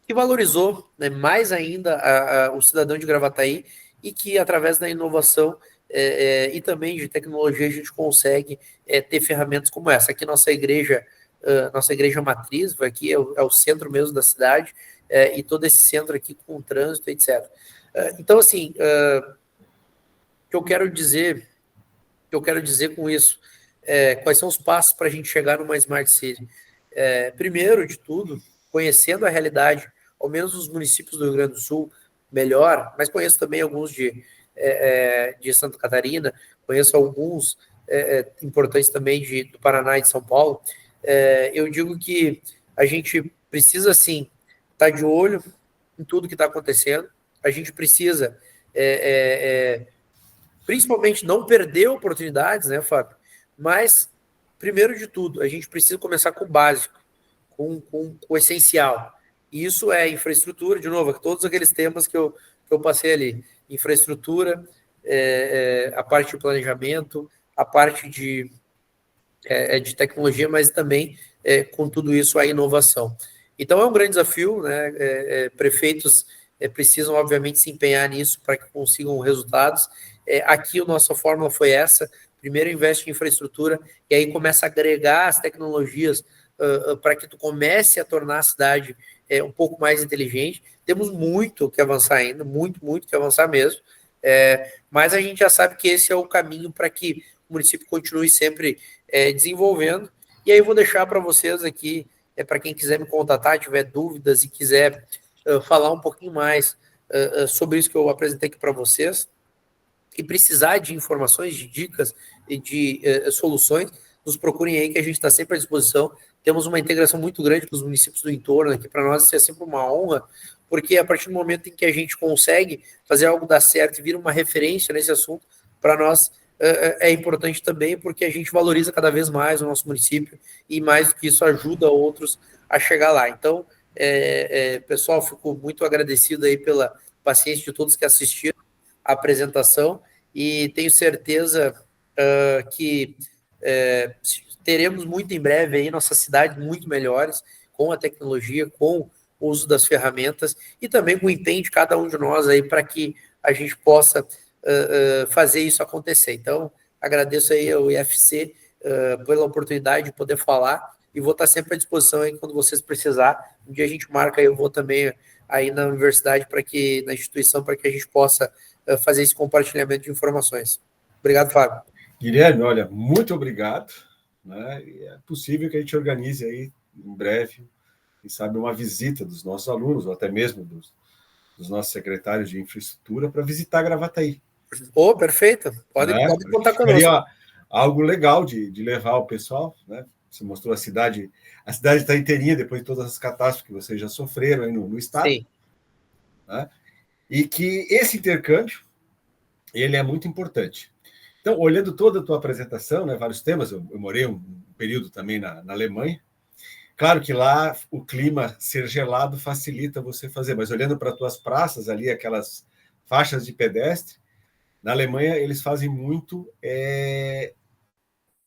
que valorizou, né, mais ainda o cidadão de Gravataí, e que, através da inovação e também de tecnologia, a gente consegue ter ferramentas como essa. Aqui nossa igreja matriz, aqui é o centro mesmo da cidade, e todo esse centro aqui com trânsito, etc. Então, assim, o que eu quero dizer com isso, quais são os passos para a gente chegar numa Smart City? Primeiro de tudo, conhecendo a realidade, ao menos os municípios do Rio Grande do Sul, melhor, mas conheço também alguns de Santa Catarina, conheço alguns importantes também do Paraná e de São Paulo. Eu digo que a gente precisa, sim, estar de olho em tudo que está acontecendo, a gente precisa principalmente não perder oportunidades, né, Fábio? Mas, primeiro de tudo, a gente precisa começar com o básico, com o essencial. E isso é infraestrutura, de novo, todos aqueles temas que eu passei ali. Infraestrutura, a parte de planejamento, a parte de tecnologia, mas também, com tudo isso, a inovação. Então, é um grande desafio, né? Prefeitos precisam, obviamente, se empenhar nisso para que consigam resultados. Aqui, a nossa fórmula foi essa: primeiro investe em infraestrutura, e aí começa a agregar as tecnologias para que tu comece a tornar a cidade um pouco mais inteligente. Temos muito que avançar ainda, muito, muito que avançar mesmo, mas a gente já sabe que esse é o caminho para que o município continue sempre desenvolvendo. E aí eu vou deixar para vocês aqui, para quem quiser me contatar, tiver dúvidas e quiser falar um pouquinho mais sobre isso que eu apresentei aqui para vocês, e precisar de informações, de dicas e de soluções, nos procurem aí que a gente está sempre à disposição. Temos uma integração muito grande com os municípios do entorno, aqui para nós isso é sempre uma honra, porque a partir do momento em que a gente consegue fazer algo dar certo e vir uma referência nesse assunto, para nós é importante também, porque a gente valoriza cada vez mais o nosso município e, mais do que isso, ajuda outros a chegar lá. Então, pessoal, fico muito agradecido aí pela paciência de todos que assistiram a apresentação e tenho certeza que teremos muito em breve aí nossas cidades muito melhores com a tecnologia, com o uso das ferramentas e também com o empenho de cada um de nós aí para que a gente possa fazer isso acontecer. Então, agradeço aí ao IFC pela oportunidade de poder falar e vou estar sempre à disposição aí quando vocês precisar. Um dia a gente marca, eu vou também aí na universidade, na instituição, para que a gente possa fazer esse compartilhamento de informações. Obrigado, Fábio. Guilherme, olha, muito obrigado. Né? É possível que a gente organize aí em breve, quem sabe, uma visita dos nossos alunos, ou até mesmo dos nossos secretários de infraestrutura, para visitar Gravataí. Perfeito. Pode contar conosco. Seria algo legal de levar o pessoal, né? Você mostrou a cidade está inteirinha depois de todas as catástrofes que vocês já sofreram aí no estado. Sim. Né? E que esse intercâmbio, ele é muito importante. Então, olhando toda a tua apresentação, né, vários temas, eu morei um período também na Alemanha. Claro que lá o clima ser gelado facilita você fazer, mas olhando para as tuas praças ali, aquelas faixas de pedestre, na Alemanha eles fazem muito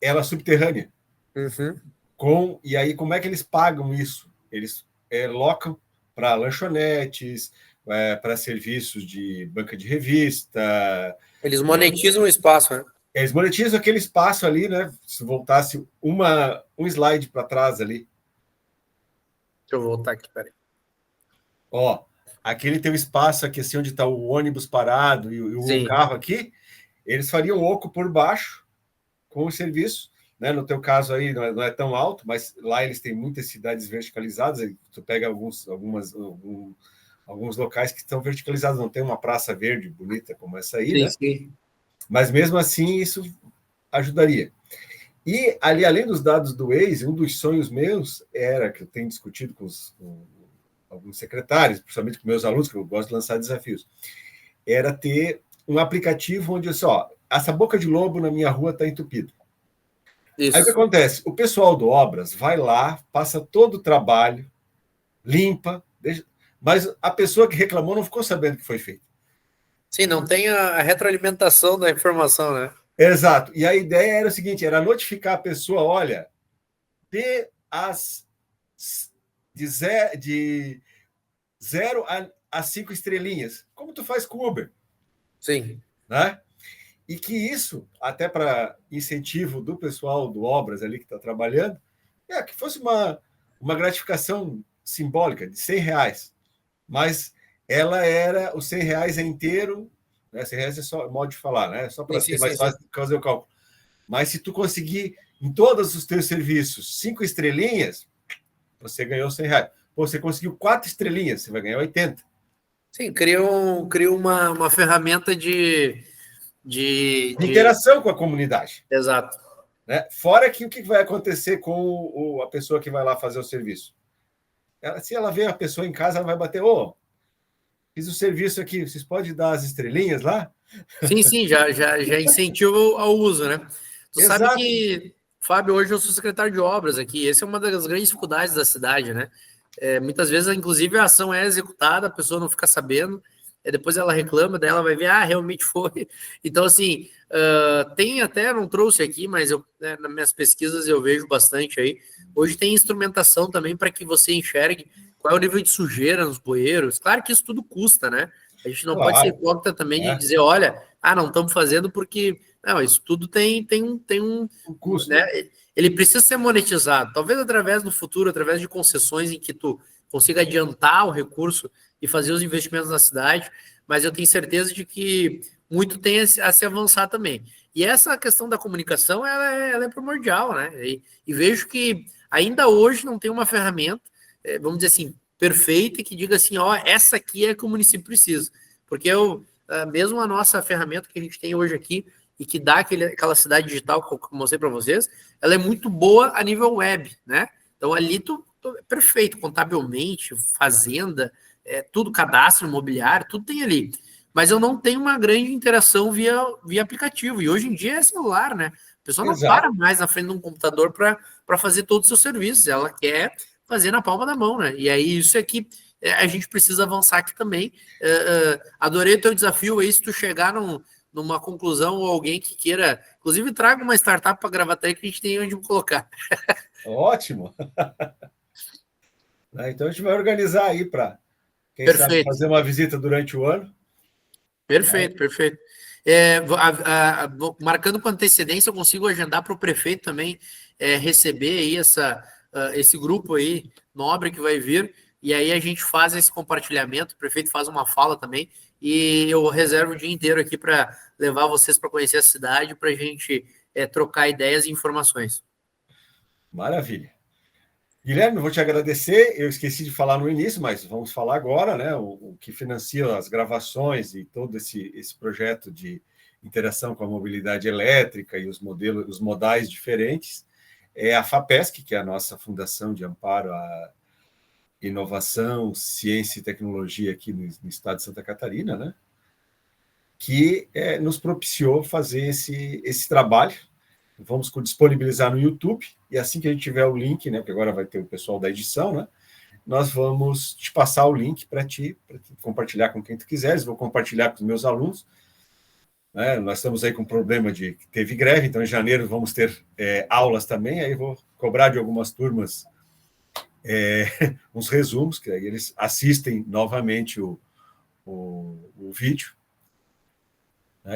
ela subterrânea. Uhum. E aí, como é que eles pagam isso? Eles locam para lanchonetes, para serviços de banca de revista. Eles monetizam o espaço, né? Eles monetizam aquele espaço ali, né? Se voltasse um slide para trás ali. Deixa eu voltar aqui, peraí. Ó, aquele teu espaço aqui, assim, onde está o ônibus parado e o carro aqui, eles fariam oco por baixo com o serviço. Né? No teu caso aí não é tão alto, mas lá eles têm muitas cidades verticalizadas. Tu pega alguns locais que estão verticalizados, não tem uma praça verde bonita como essa aí, sim, né? Sim. Mas mesmo assim isso ajudaria. E ali, além dos dados do Waze, um dos sonhos meus era, que eu tenho discutido com alguns secretários, principalmente com meus alunos, que eu gosto de lançar desafios, era ter um aplicativo onde eu disse, essa boca de lobo na minha rua está entupida. Isso. Aí o que acontece? O pessoal do Obras vai lá, passa todo o trabalho, limpa, mas a pessoa que reclamou não ficou sabendo que foi feito. Sim, não tem a retroalimentação da informação, né? Exato. E a ideia era o seguinte, era notificar a pessoa, olha, de 0 a 5 estrelinhas. Como tu faz com o Uber? Sim. Né? E que isso, até para incentivo do pessoal do Obras ali que está trabalhando, que fosse uma gratificação simbólica de R$ 100, mas ela era os R$ 100 é inteiro, né? R$ 100 é só modo de falar, né? Só para ser mais fácil de fazer o cálculo. Mas se tu conseguir em todos os teus serviços 5 estrelinhas, você ganhou R$ 100. Pô, você conseguiu 4 estrelinhas, você vai ganhar 80. Sim, cria uma ferramenta de interação com a comunidade. Exato. Né? Fora que o que vai acontecer com a pessoa que vai lá fazer o serviço? Se ela vê a pessoa em casa, ela vai bater, fiz o serviço aqui, vocês podem dar as estrelinhas lá? Sim, já incentiva ao uso, né? Tu Exato. sabe que, Fábio, hoje eu sou secretário de obras aqui, essa é uma das grandes dificuldades da cidade, né? Muitas vezes, inclusive, a ação é executada, a pessoa não fica sabendo, depois ela reclama, daí ela vai ver, realmente foi. Então, assim, tem até, não trouxe aqui, mas nas minhas pesquisas eu vejo bastante aí. Hoje tem instrumentação também para que você enxergue qual é o nível de sujeira nos bueiros. Claro que isso tudo custa, né? A gente não pode ser hipócrita também de dizer, olha, não estamos fazendo porque... Não, isso tudo tem um custo. Né? Ele precisa ser monetizado, talvez através do futuro, através de concessões em que tu consiga adiantar o recurso e fazer os investimentos na cidade, mas eu tenho certeza de que muito tem a se avançar também. E essa questão da comunicação, ela é primordial, né? E vejo que ainda hoje não tem uma ferramenta, vamos dizer assim, perfeita, que diga assim, essa aqui é que o município precisa. Porque mesmo a nossa ferramenta que a gente tem hoje aqui, e que dá aquela cidade digital que eu mostrei para vocês, ela é muito boa a nível web, né? Então ali é perfeito, contabilmente, fazenda, tudo, cadastro imobiliário, tudo tem ali. Mas eu não tenho uma grande interação via aplicativo, e hoje em dia é celular, né? A pessoa não para mais na frente de um computador para fazer todos os seus serviços, ela quer fazer na palma da mão, né? E aí isso é que a gente precisa avançar aqui também. Adorei o teu desafio aí, se tu chegar numa conclusão ou alguém que queira, inclusive traga uma startup para Gravataí que a gente tem onde colocar. Ótimo! Então a gente vai organizar aí para, quem sabe, fazer uma visita durante o ano. Perfeito. Marcando com antecedência, eu consigo agendar para o prefeito também receber aí esse grupo aí nobre que vai vir, e aí a gente faz esse compartilhamento, o prefeito faz uma fala também, e eu reservo o dia inteiro aqui para levar vocês para conhecer a cidade, para a gente trocar ideias e informações. Maravilha. Guilherme, vou te agradecer. Eu esqueci de falar no início, mas vamos falar agora, né? O que financia as gravações e todo esse projeto de interação com a mobilidade elétrica e os modais diferentes é a FAPESC, que é a nossa Fundação de Amparo à Inovação, Ciência e Tecnologia aqui no estado de Santa Catarina, né? Que nos propiciou fazer esse trabalho. Vamos disponibilizar no YouTube, e assim que a gente tiver o link, né, porque agora vai ter o pessoal da edição, né, nós vamos te passar o link para ti compartilhar com quem tu quiseres. Vou compartilhar com os meus alunos. Né, nós estamos aí com problema de que teve greve, então em janeiro vamos ter aulas também, aí vou cobrar de algumas turmas uns resumos, que aí eles assistem novamente o vídeo.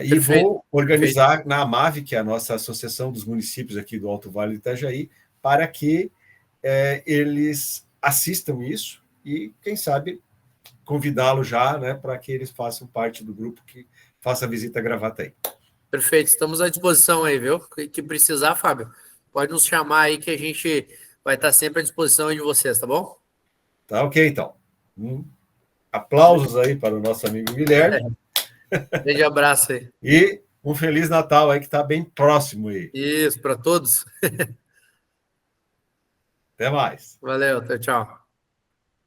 E vou organizar na AMAV, que é a nossa Associação dos Municípios aqui do Alto Vale do Itajaí, para que eles assistam isso e, quem sabe, convidá-lo já, né, para que eles façam parte do grupo que faça a visita a Gravataí. Perfeito, estamos à disposição aí, viu? Que precisar, Fábio, pode nos chamar aí que a gente vai estar sempre à disposição de vocês, tá bom? Tá ok, então. Aplausos aí para o nosso amigo Guilherme. Grande abraço aí. E um Feliz Natal aí, que está bem próximo aí. Isso, para todos. Até mais. Valeu, tchau.